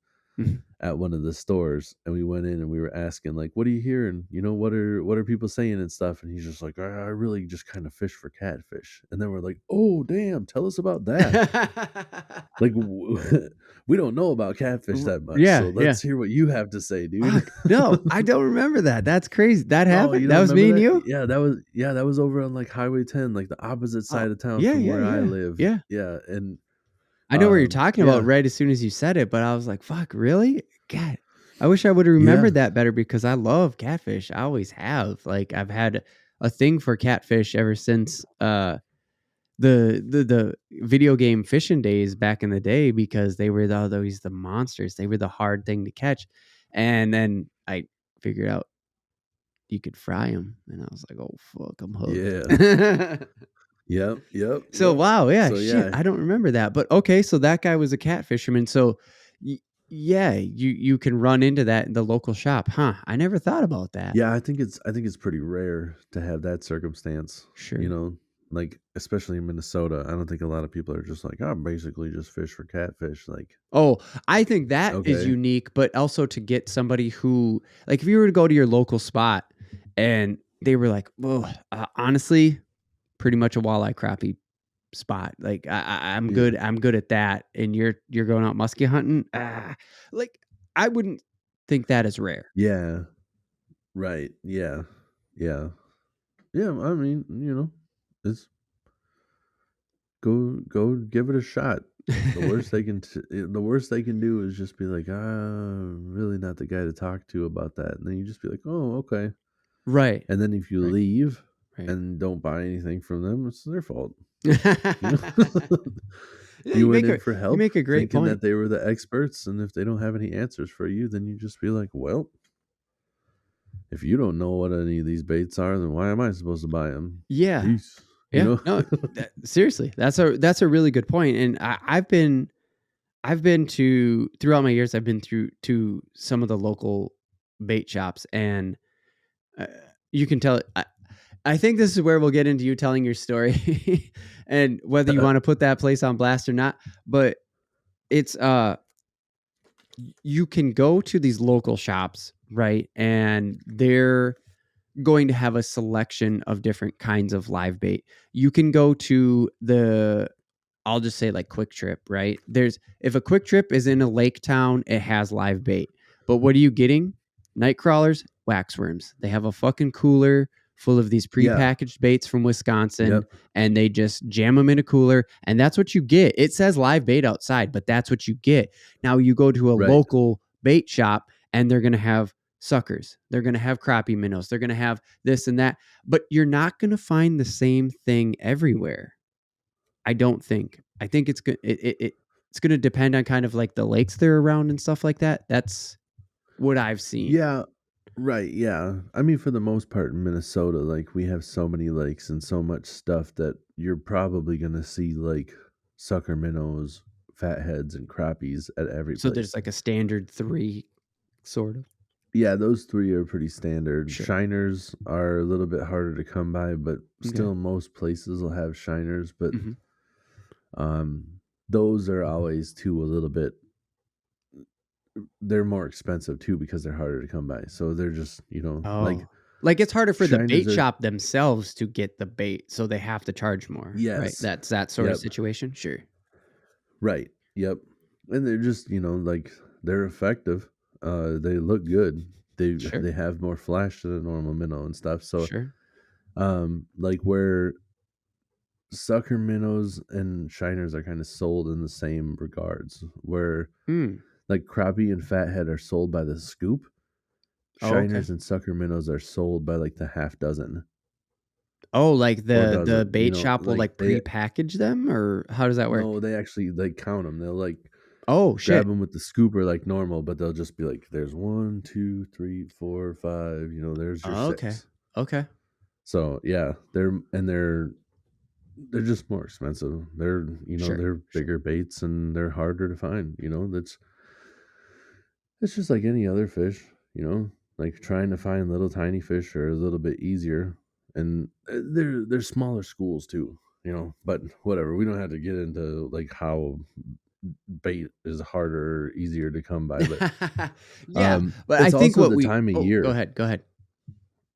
[SPEAKER 2] at one of the stores, and we went in and we were asking, like, what are you hearing? What are people saying and stuff? And he's just like, I really just kind of fish for catfish. And then we're like, oh damn, tell us about that. Like, we don't know about catfish that much, so let's hear what you have to say, dude.
[SPEAKER 1] No, I don't remember that. That's crazy. That happened. That was me and you.
[SPEAKER 2] Yeah, that was over on like Highway 10, like the opposite side of town from where I live. Yeah, and
[SPEAKER 1] I know what you're talking about right as soon as you said it, but I was like, fuck, really? God, I wish I would have remembered that better, because I love catfish. I always have. Like, I've had a thing for catfish ever since the video game fishing days back in the day, because they were the monsters. They were the hard thing to catch. And then I figured out you could fry them, and I was like, oh, fuck, I'm hooked.
[SPEAKER 2] Yeah. Yep.
[SPEAKER 1] So, wow. Yeah. So, shit. I don't remember that. But okay. So that guy was a cat fisherman. So you can run into that in the local shop. Huh. I never thought about that.
[SPEAKER 2] Yeah. I think it's pretty rare to have that circumstance.
[SPEAKER 1] Sure.
[SPEAKER 2] Like, especially in Minnesota, I don't think a lot of people are just like, oh, basically just fish for catfish. Like,
[SPEAKER 1] oh, I think that is unique, but also to get somebody who, like, if you were to go to your local spot and they were like, well, honestly, pretty much a walleye crappie spot. Like, I'm good. I'm good at that. And you're going out musky hunting. Like, I wouldn't think that is rare.
[SPEAKER 2] Yeah. Right. Yeah. I mean, It's go give it a shot. The worst they can do is just be like, I'm really not the guy to talk to about that. And then you just be like, oh, okay.
[SPEAKER 1] Right.
[SPEAKER 2] And then if you leave
[SPEAKER 1] Right.
[SPEAKER 2] and don't buy anything from them, it's their fault.
[SPEAKER 1] Yeah,
[SPEAKER 2] You went in for help,
[SPEAKER 1] you make a great
[SPEAKER 2] thinking
[SPEAKER 1] point.
[SPEAKER 2] that they were the experts, and if they don't have any answers for you, then you just be like, well, if you don't know what any of these baits are, then why am I supposed to buy them?
[SPEAKER 1] Yeah.
[SPEAKER 2] Peace.
[SPEAKER 1] Yeah. No, seriously, that's a really good point. And I've been to, throughout my years, I've been to some of the local bait shops, and you can tell. I think this is where we'll get into you telling your story and whether you want to put that place on blast or not. But it's you can go to these local shops, right? And they're going to have a selection of different kinds of live bait. You can go to I'll just say like Quick Trip, right? If a Quick Trip is in a lake town, it has live bait. But what are you getting? Night crawlers, waxworms. They have a fucking cooler full of these prepackaged baits from Wisconsin, and they just jam them in a cooler, and that's what you get. It says live bait outside, but that's what you get. Now you go to a local bait shop, and they're going to have suckers. They're going to have crappie minnows. They're going to have this and that, but you're not going to find the same thing everywhere. I don't think. I think it's good. It's going to depend on kind of like the lakes they're around and stuff like that. That's what I've seen.
[SPEAKER 2] Yeah. Right, yeah. I mean, for the most part in Minnesota, like, we have so many lakes and so much stuff that you're probably going to see, like, sucker minnows, fatheads, and crappies at every place.
[SPEAKER 1] So there's like a standard 3, sort of?
[SPEAKER 2] Yeah, those 3 are pretty standard.
[SPEAKER 1] Sure.
[SPEAKER 2] Shiners are a little bit harder to come by, but still most places will have shiners. But those are always, too, a little bit... They're more expensive too because they're harder to come by. So they're just, like
[SPEAKER 1] it's harder for the bait shop themselves to get the bait, so they have to charge more.
[SPEAKER 2] Yes.
[SPEAKER 1] Right. That's that sort of situation. Sure.
[SPEAKER 2] Right. Yep. And they're just, like, they're effective. They look good. They have more flash than a normal minnow and stuff. So like where sucker minnows and shiners are kind of sold in the same regards, where like crappie and fathead are sold by the scoop. Shiners and sucker minnows are sold by like the half dozen.
[SPEAKER 1] Oh, like the bait shop will like pre-package them, or how does that work?
[SPEAKER 2] No, they actually like count them. They'll like
[SPEAKER 1] grab
[SPEAKER 2] them with the scooper like normal, but they'll just be like, "There's 1, 2, 3, 4, 5. There's your 6."
[SPEAKER 1] Okay.
[SPEAKER 2] So yeah, they're just more expensive. They're they're bigger baits and they're harder to find. It's just like any other fish, like trying to find little tiny fish are a little bit easier, and they're smaller schools too, but whatever. We don't have to get into like how bait is harder or easier to come by, but
[SPEAKER 1] but I think
[SPEAKER 2] also the time of year.
[SPEAKER 1] Go ahead.
[SPEAKER 2] I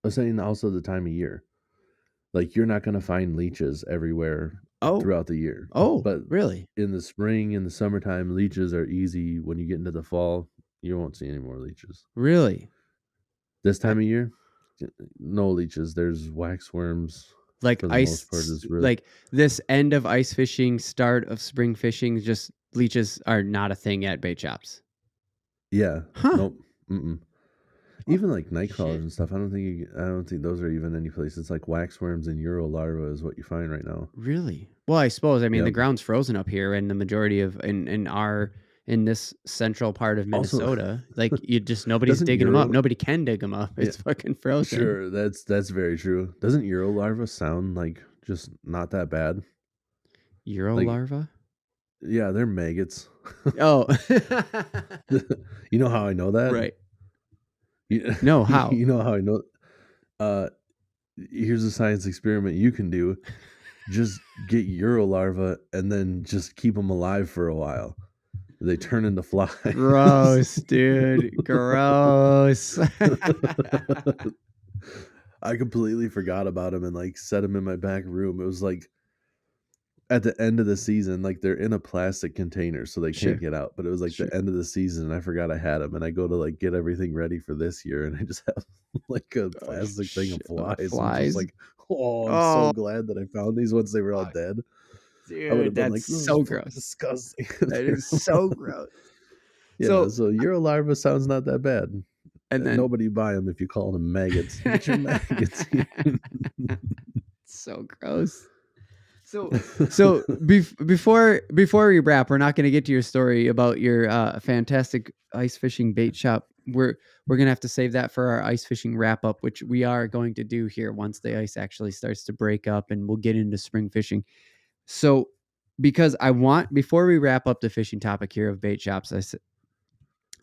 [SPEAKER 2] was saying also the time of year. Like, you're not going to find leeches everywhere throughout the year.
[SPEAKER 1] Oh,
[SPEAKER 2] but
[SPEAKER 1] really?
[SPEAKER 2] In the spring, in the summertime, leeches are easy. When you get into the fall, you won't see any more leeches.
[SPEAKER 1] Really?
[SPEAKER 2] This time of year, no leeches. There's waxworms.
[SPEAKER 1] Like ice, like this end of ice fishing, start of spring fishing, just leeches are not a thing at bait shops.
[SPEAKER 2] Yeah. Huh. Nope. Even like night crawlers and stuff, I don't think those are even any place. It's like waxworms and Euro larva is what you find right now.
[SPEAKER 1] Really? Well, I suppose. I mean, the ground's frozen up here, and the majority of in this central part of Minnesota, also, like nobody's digging them up. Nobody can dig them up. It's fucking frozen.
[SPEAKER 2] Sure, that's very true. Doesn't Euro larva sound like just not that bad?
[SPEAKER 1] Euro larva?
[SPEAKER 2] Yeah, they're maggots.
[SPEAKER 1] Oh,
[SPEAKER 2] you know how I know that?
[SPEAKER 1] Right. No, how?
[SPEAKER 2] You know how I know? Here's a science experiment you can do. Just get Euro larva and then just keep them alive for a while. They turn into flies.
[SPEAKER 1] Gross, dude. Gross.
[SPEAKER 2] I completely forgot about them and like set them in my back room. It was like at the end of the season, like they're in a plastic container, so they
[SPEAKER 1] Sure.
[SPEAKER 2] can't get out. But it was like
[SPEAKER 1] Sure.
[SPEAKER 2] the end of the season, and I forgot I had them, and I go to like get everything ready for this year, and I just have like a
[SPEAKER 1] Oh,
[SPEAKER 2] plastic thing of flies. I'm just
[SPEAKER 1] flies.
[SPEAKER 2] like, oh, I'm so
[SPEAKER 1] Oh,
[SPEAKER 2] glad that I found these once they were all
[SPEAKER 1] fuck.
[SPEAKER 2] dead. I would
[SPEAKER 1] Dude,
[SPEAKER 2] have been
[SPEAKER 1] that's
[SPEAKER 2] like, this is
[SPEAKER 1] so
[SPEAKER 2] fucking
[SPEAKER 1] gross.
[SPEAKER 2] disgusting.
[SPEAKER 1] That is so gross.
[SPEAKER 2] Yeah,
[SPEAKER 1] So,
[SPEAKER 2] so your larva sounds not that bad.
[SPEAKER 1] and then
[SPEAKER 2] Nobody buy them if you call them maggots. Get your maggots.
[SPEAKER 1] so gross. So before we wrap, we're not going to get to your story about your fantastic ice fishing bait shop. We're going to have to save that for our ice fishing wrap up, which we are going to do here once the ice actually starts to break up, and we'll get into spring fishing. So, because before we wrap up the fishing topic here of bait shops,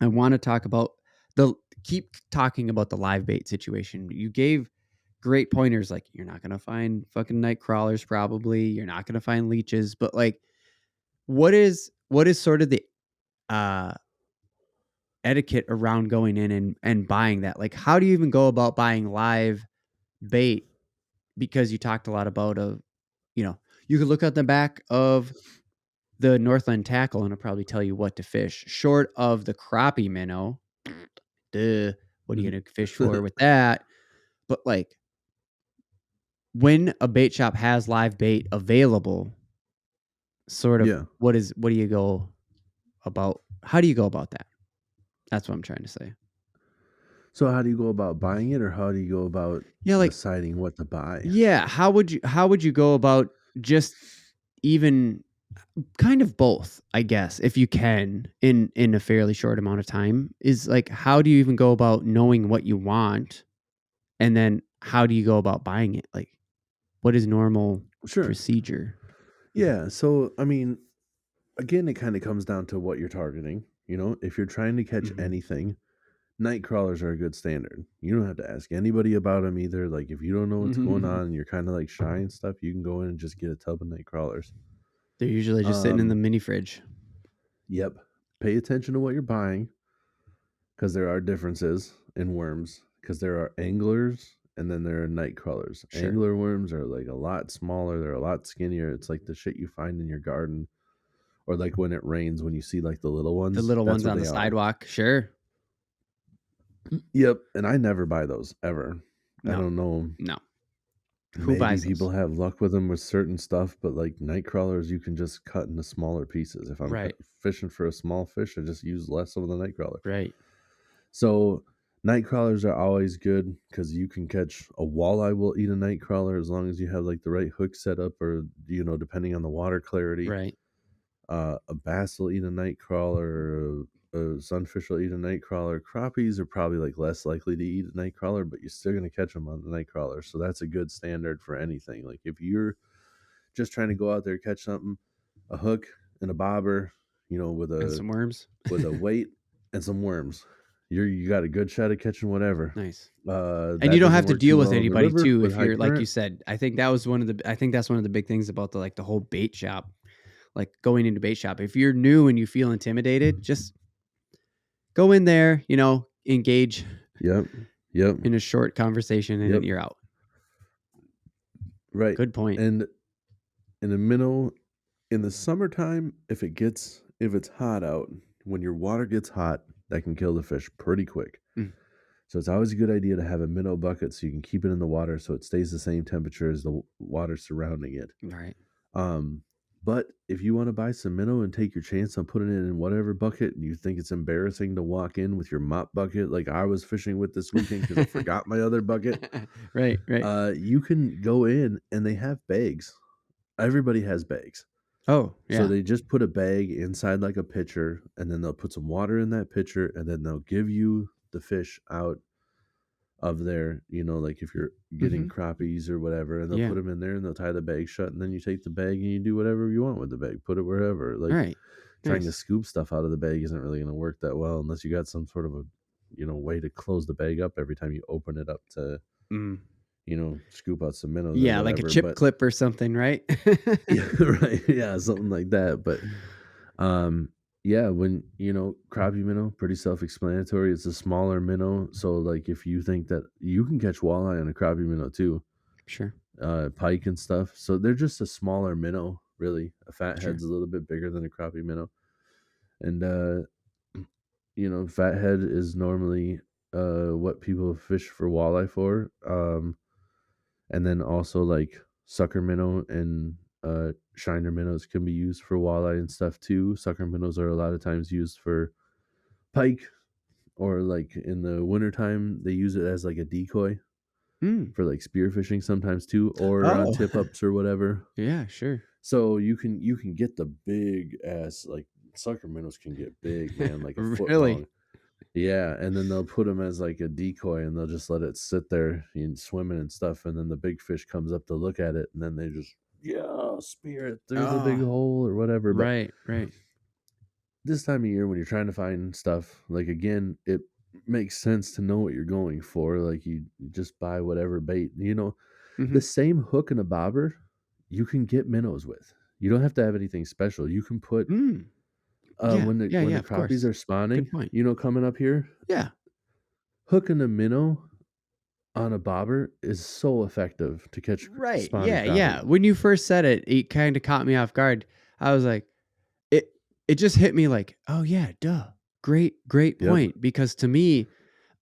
[SPEAKER 1] I want to talk about keep talking about the live bait situation. You gave great pointers, like you're not going to find fucking night crawlers, probably you're not going to find leeches, but like what is sort of the uh etiquette around going in and buying that? Like, how do you even go about buying live bait? Because you talked a lot about you could look at the back of the Northland tackle and it'll probably tell you what to fish, short of the crappie minnow. Duh, what are you going to fish for with that? But like, when a bait shop has live bait available, sort of,
[SPEAKER 2] Yeah.
[SPEAKER 1] what do you go about? How do you go about that? That's what I'm trying to say.
[SPEAKER 2] So how do you go about buying it, or how do you go about deciding what to buy?
[SPEAKER 1] Yeah, how would you go about just even kind of both, I guess, if you can, in a fairly short amount of time? Is like, how do you even go about knowing what you want, and then how do you go about buying it? Like, what is normal procedure?
[SPEAKER 2] Yeah, so I mean, again, it kind of comes down to what you're targeting. If you're trying to catch anything, night crawlers are a good standard. You don't have to ask anybody about them either. Like, if you don't know what's going on and you're kind of like shy and stuff, you can go in and just get a tub of night crawlers.
[SPEAKER 1] They're usually just sitting in the mini fridge.
[SPEAKER 2] Yep. Pay attention to what you're buying, because there are differences in worms, because there are anglers and then there are night crawlers. Sure. Angler worms are like a lot smaller. They're a lot skinnier. It's like the shit you find in your garden, or like when it rains, when you see like the little ones.
[SPEAKER 1] The little ones on the sidewalk. Sure.
[SPEAKER 2] Yep. And I never buy those ever.
[SPEAKER 1] No.
[SPEAKER 2] I don't know.
[SPEAKER 1] No.
[SPEAKER 2] Who buys those? People have luck with them with certain stuff, but like night crawlers, you can just cut into smaller pieces. If I'm fishing for a small fish, I just use less of the night crawler.
[SPEAKER 1] Right.
[SPEAKER 2] So night crawlers are always good, because you can catch a walleye will eat a night crawler as long as you have like the right hook set up, or depending on the water clarity.
[SPEAKER 1] Right.
[SPEAKER 2] A bass will eat a night crawler. A sunfish will eat a night crawler. Crappies are probably like less likely to eat a night crawler, but you're still going to catch them on the night crawler. So that's a good standard for anything. Like, if you're just trying to go out there, catch something, a hook and a bobber, with
[SPEAKER 1] some worms,
[SPEAKER 2] with a weight and some worms, you got a good shot at catching whatever.
[SPEAKER 1] Nice. And you don't have to deal with anybody too, if you're like you said. I think that's one of the big things about the whole bait shop. Like, going into bait shop, if you're new and you feel intimidated, just go in there, engage.
[SPEAKER 2] Yep.
[SPEAKER 1] In a short conversation, and you're out.
[SPEAKER 2] Right.
[SPEAKER 1] Good point.
[SPEAKER 2] And in a minnow, in the summertime, if it's hot out, when your water gets hot, that can kill the fish pretty quick. So it's always a good idea to have a minnow bucket, so you can keep it in the water so it stays the same temperature as the water surrounding it.
[SPEAKER 1] Right.
[SPEAKER 2] But if you want to buy some minnow and take your chance on putting it in whatever bucket, and you think it's embarrassing to walk in with your mop bucket like I was fishing with this weekend because I forgot my other bucket.
[SPEAKER 1] Right.
[SPEAKER 2] You can go in, and they have bags. Everybody has bags.
[SPEAKER 1] Oh, yeah.
[SPEAKER 2] So they just put a bag inside like a pitcher, and then they'll put some water in that pitcher, and then they'll give you the fish out of there, like if you're getting crappies or whatever, and they'll put them in there, and they'll tie the bag shut, and then you take the bag and you do whatever you want with the bag, put it wherever. Like, trying to scoop stuff out of the bag isn't really going to work that well unless you got some sort of a way to close the bag up every time you open it up to scoop out some minnows.
[SPEAKER 1] Yeah, like a chip clip or something, right?
[SPEAKER 2] Yeah, right. Yeah, something like that. But yeah, when crappie minnow, pretty self-explanatory. It's a smaller minnow, so like if you think that you can catch walleye on a crappie minnow too,
[SPEAKER 1] sure,
[SPEAKER 2] pike and stuff. So they're just a smaller minnow. really. A fathead's a little bit bigger than a crappie minnow. And fathead is normally what people fish for walleye for. And then also like sucker minnow and shiner minnows can be used for walleye and stuff too. Sucker minnows are a lot of times used for pike, or like in the wintertime they use it as like a decoy for like spearfishing sometimes too, or on tip ups or whatever.
[SPEAKER 1] Yeah, sure.
[SPEAKER 2] So you can get the big ass, like sucker minnows can get big, man, like a foot long. Yeah, and then they'll put them as like a decoy, and they'll just let it sit there and swimming and stuff, and then the big fish comes up to look at it, and then they just spear it through the big hole or whatever.
[SPEAKER 1] Right.
[SPEAKER 2] This time of year when you're trying to find stuff, like, again, it makes sense to know what you're going for. Like, you just buy whatever bait, the same hook and a bobber you can get minnows with. You don't have to have anything special. You can put when the crappies are spawning, coming up here, hooking a minnow on a bobber is so effective to catch spawning crappie.
[SPEAKER 1] Yeah. When you first said it, it kind of caught me off guard. I was like, it just hit me like, oh yeah, duh. Great point. Because to me,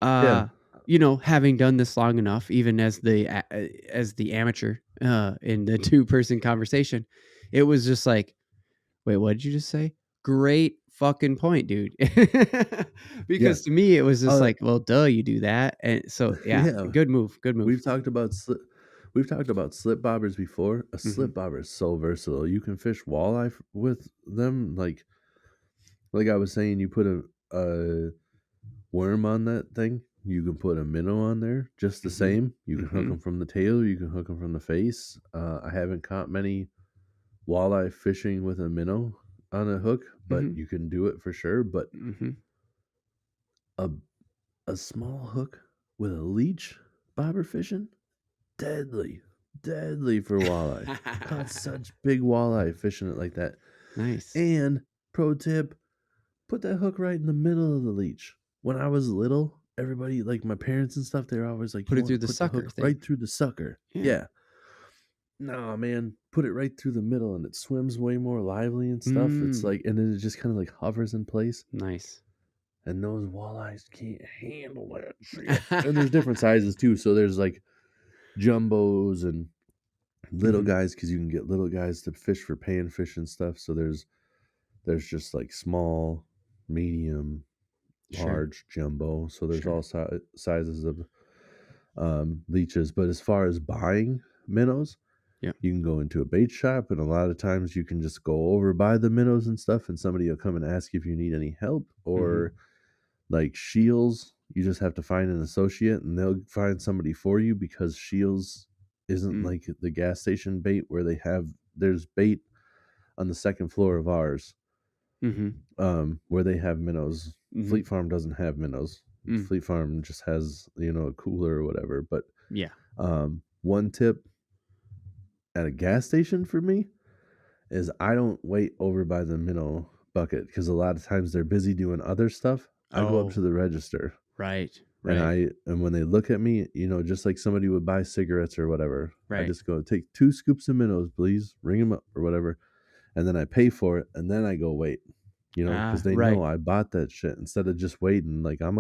[SPEAKER 1] having done this long enough, even as the amateur in the 2-person conversation, it was just like, wait, what did you just say? Great fucking point, dude. Because to me, it was just like, well, duh, you do that. And so, good move.
[SPEAKER 2] We've talked about slip bobbers before. A slip bobber is so versatile. You can fish walleye with them. Like I was saying, you put a worm on that thing, you can put a minnow on there just the same. You can hook them from the tail, you can hook them from the face. I haven't caught many walleye fishing with a minnow on a hook, but you can do it for sure. But a small hook with a leech bobber fishing, deadly for walleye. Caught such big walleye fishing it like that.
[SPEAKER 1] Nice.
[SPEAKER 2] And pro tip, put that hook right in the middle of the leech. When I was little, everybody, like my parents and stuff, they're always like,
[SPEAKER 1] put it through the sucker
[SPEAKER 2] hook right through the sucker. Yeah. No, man, put it right through the middle, and it swims way more lively and stuff. It's like, and then it just kind of like hovers in place.
[SPEAKER 1] Nice.
[SPEAKER 2] And those walleyes can't handle that shit. And there's different sizes too. So there's like jumbos and little guys, because you can get little guys to fish for panfish and stuff. So there's just like small, medium, large, jumbo. So there's all sizes of leeches. But as far as buying minnows, you can go into a bait shop, and a lot of times you can just go over by the minnows and stuff, and somebody will come and ask if you need any help. Or like Shields, you just have to find an associate, and they'll find somebody for you, because Shields isn't like the gas station bait where there's bait on the second floor of ours. Where they have minnows. Fleet Farm doesn't have minnows. Fleet Farm just has a cooler or whatever. But one tip at a gas station for me is I don't wait over by the minnow bucket, because a lot of times they're busy doing other stuff. I go up to the register,
[SPEAKER 1] right,
[SPEAKER 2] and when they look at me, just like somebody would buy cigarettes or whatever, I just go, take 2 scoops of minnows, please, ring them up or whatever. And then I pay for it, and then I go wait, because they know I bought that shit, instead of just waiting. Like, I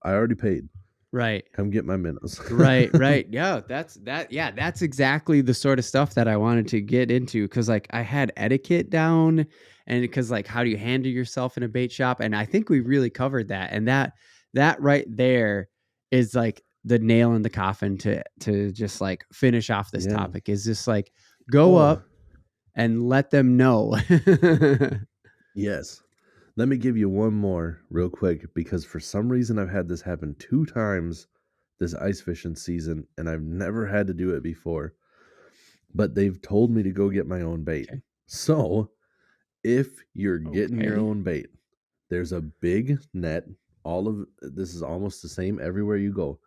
[SPEAKER 2] already paid.
[SPEAKER 1] Right.
[SPEAKER 2] Come get my minnows.
[SPEAKER 1] Right. Yeah, that's exactly the sort of stuff that I wanted to get into, because like I had etiquette down, and because like how do you handle yourself in a bait shop, and I think we really covered that, and that right there is like the nail in the coffin to just like finish off this topic, is just like go up and let them know.
[SPEAKER 2] Yes. Let me give you one more real quick, because for some reason I've had this happen 2 times this ice fishing season, and I've never had to do it before. But they've told me to go get my own bait. Okay. So if you're getting your own bait, there's a big net. All of this is almost the same everywhere you go.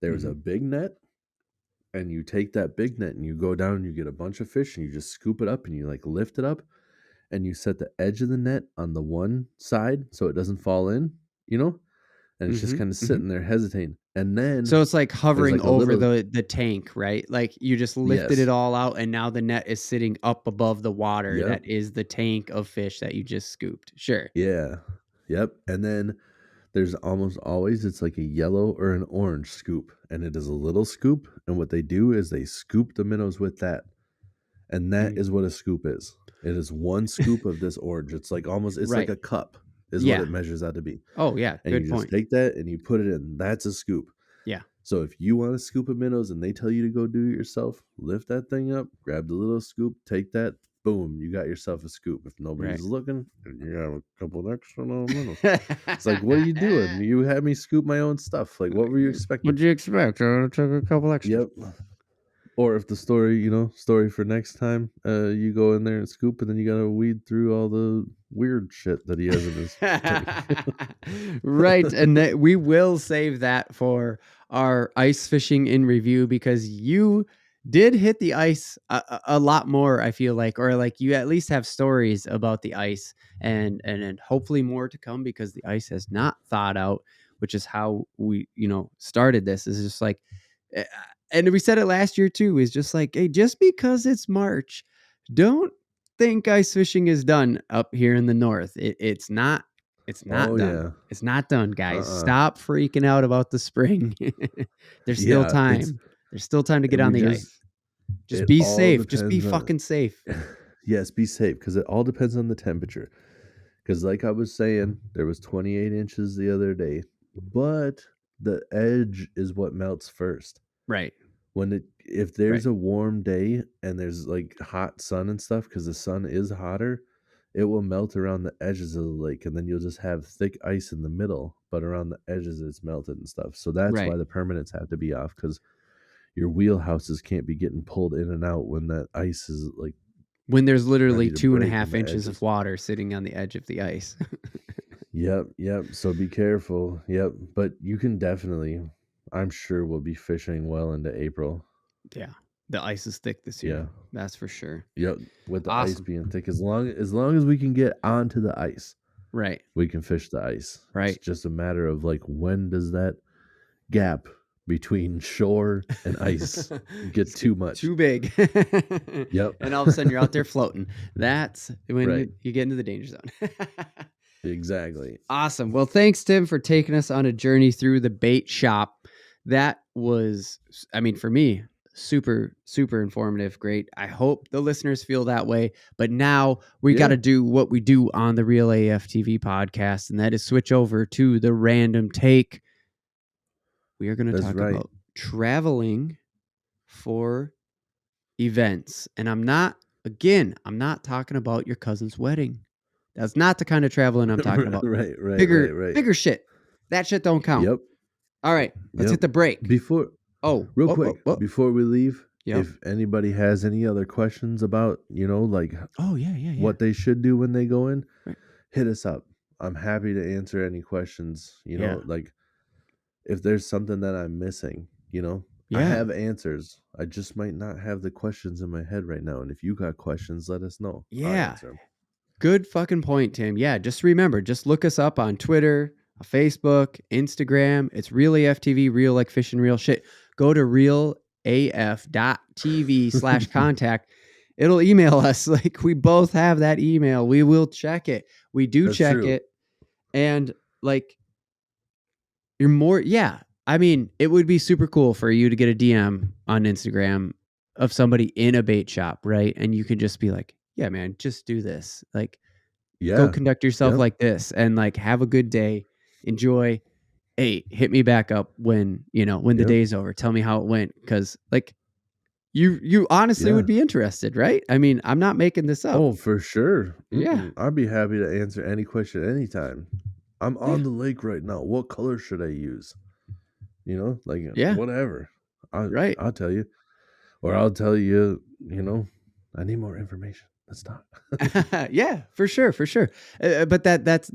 [SPEAKER 2] There's a big net, and you take that big net and you go down and you get a bunch of fish, and you just scoop it up and you like lift it up, and you set the edge of the net on the one side so it doesn't fall in, and it's just kind of sitting there hesitating. And then
[SPEAKER 1] so it's like hovering
[SPEAKER 2] like
[SPEAKER 1] over the tank, right? Like you just lifted
[SPEAKER 2] Yes.
[SPEAKER 1] it all out, and now the net is sitting up above the water.
[SPEAKER 2] Yep.
[SPEAKER 1] That is the tank of fish that you just scooped. Sure.
[SPEAKER 2] Yeah. Yep. And then there's almost always, it's like a yellow or an orange scoop, and it is a little scoop. And what they do is they scoop the minnows with that. And that is what a scoop is. It is one scoop of this orange. It's like almost, it's like a cup is what it measures out to be.
[SPEAKER 1] Oh yeah.
[SPEAKER 2] And
[SPEAKER 1] Good
[SPEAKER 2] you
[SPEAKER 1] point.
[SPEAKER 2] just take that and you put it in. That's a scoop.
[SPEAKER 1] Yeah.
[SPEAKER 2] So if you want a scoop of minnows and they tell you to go do it yourself, lift that thing up, grab the little scoop, take that, boom, you got yourself a scoop. If nobody's looking, you got a couple of extra little minnows. It's like, what are you doing? You had me scoop my own stuff. Like, what were you expecting?
[SPEAKER 1] What'd you expect? I took a couple extra.
[SPEAKER 2] Yep. Or if the story for next time, you go in there and scoop, and then you gotta weed through all the weird shit that he has in his tank.
[SPEAKER 1] Right, and we will save that for our ice fishing in review, because you did hit the ice a lot more, I feel like, or like you at least have stories about the ice, and hopefully more to come, because the ice has not thawed out, which is how we started this. Is just like, and we said it last year too, is just like, hey, just because it's March, don't think ice fishing is done up here in the north. It's not done.
[SPEAKER 2] Yeah.
[SPEAKER 1] It's not done, guys. Stop freaking out about the spring. There's still time. There's still time to get on the ice. Just be safe. Just be fucking safe.
[SPEAKER 2] Yes, be safe, because it all depends on the temperature. Because like I was saying, there was 28 inches the other day, but the edge is what melts first.
[SPEAKER 1] Right.
[SPEAKER 2] If there's a warm day and there's like hot sun and stuff, because the sun is hotter, it will melt around the edges of the lake, and then you'll just have thick ice in the middle, but around the edges it's melted and stuff. So that's why the permanents have to be off, because your wheelhouses can't be getting pulled in and out when that ice is like,
[SPEAKER 1] when there's literally 2.5 inches of water sitting on the edge of the ice.
[SPEAKER 2] Yep. So be careful. Yep. But you can definitely, I'm sure we'll be fishing well into April.
[SPEAKER 1] Yeah. The ice is thick this year. Yeah. That's for sure.
[SPEAKER 2] Yep. With the ice being thick, as long as we can get onto the ice,
[SPEAKER 1] right,
[SPEAKER 2] we can fish the ice.
[SPEAKER 1] Right.
[SPEAKER 2] It's just a matter of like, when does that gap between shore and ice get too much,
[SPEAKER 1] too big?
[SPEAKER 2] Yep.
[SPEAKER 1] And all of a sudden you're out there floating. That's when you get into the danger zone.
[SPEAKER 2] Exactly.
[SPEAKER 1] Awesome. Well, thanks, Tim, for taking us on a journey through the bait shop. That was, I mean, for me, super, super informative. Great. I hope the listeners feel that way. But now we got to do what we do on the Real AF TV podcast, and that is switch over to the random take. We are going to talk about traveling for events. And I'm not talking about your cousin's wedding. That's not the kind of traveling I'm talking about.
[SPEAKER 2] Right.
[SPEAKER 1] Bigger shit. That shit don't count.
[SPEAKER 2] Yep.
[SPEAKER 1] All right. Let's hit the break.
[SPEAKER 2] Real quick, before we leave, if anybody has any other questions about, like, what they should do when they go in, hit us up. I'm happy to answer any questions, like if there's something that I'm missing, I have answers. I just might not have the questions in my head right now. And if you got questions, let us know.
[SPEAKER 1] Yeah. Good fucking point, Tim. Yeah. Just remember, just look us up on Twitter, Facebook, Instagram. It's Real AF TV, real like fish and real shit. Go to realaf.tv/contact. It'll email us. Like, we both have that email. We will check it. We do. That's check true. It. And like, you're more, I mean, it would be super cool for you to get a DM on Instagram of somebody in a bait shop, right? And you could just be like, yeah, man, just do this. Like, go conduct yourself like this, and like, have a good day. Enjoy. Hey, hit me back up when the day's over. Tell me how it went. Cause like, you honestly would be interested, right? I mean, I'm not making this up.
[SPEAKER 2] Oh, for sure.
[SPEAKER 1] Yeah.
[SPEAKER 2] I'd be happy to answer any question anytime. I'm on the lake right now. What color should I use? Whatever. I'll tell you. Or I'll tell you, I need more information. Let's talk.
[SPEAKER 1] Yeah, for sure. But that's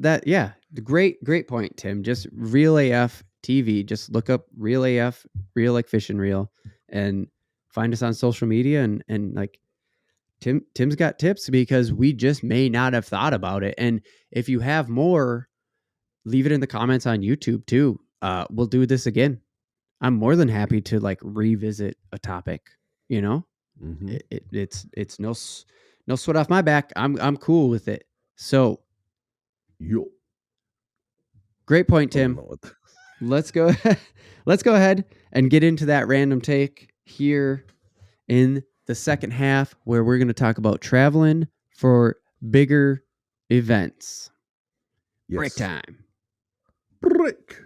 [SPEAKER 1] great point, Tim. Just Real AF TV. Just look up Real AF, real like fish and reel, and find us on social media. And like, Tim's got tips, because we just may not have thought about it. And if you have more, leave it in the comments on YouTube too. We'll do this again. I'm more than happy to like revisit a topic, you know.
[SPEAKER 2] Mm-hmm.
[SPEAKER 1] It's no sweat off my back. I'm cool with it. So
[SPEAKER 2] Yo.
[SPEAKER 1] Great point, Tim. Let's go ahead and get into that random take here in the second half, where we're going to talk about traveling for bigger events. Yes. Break time.
[SPEAKER 2] Break.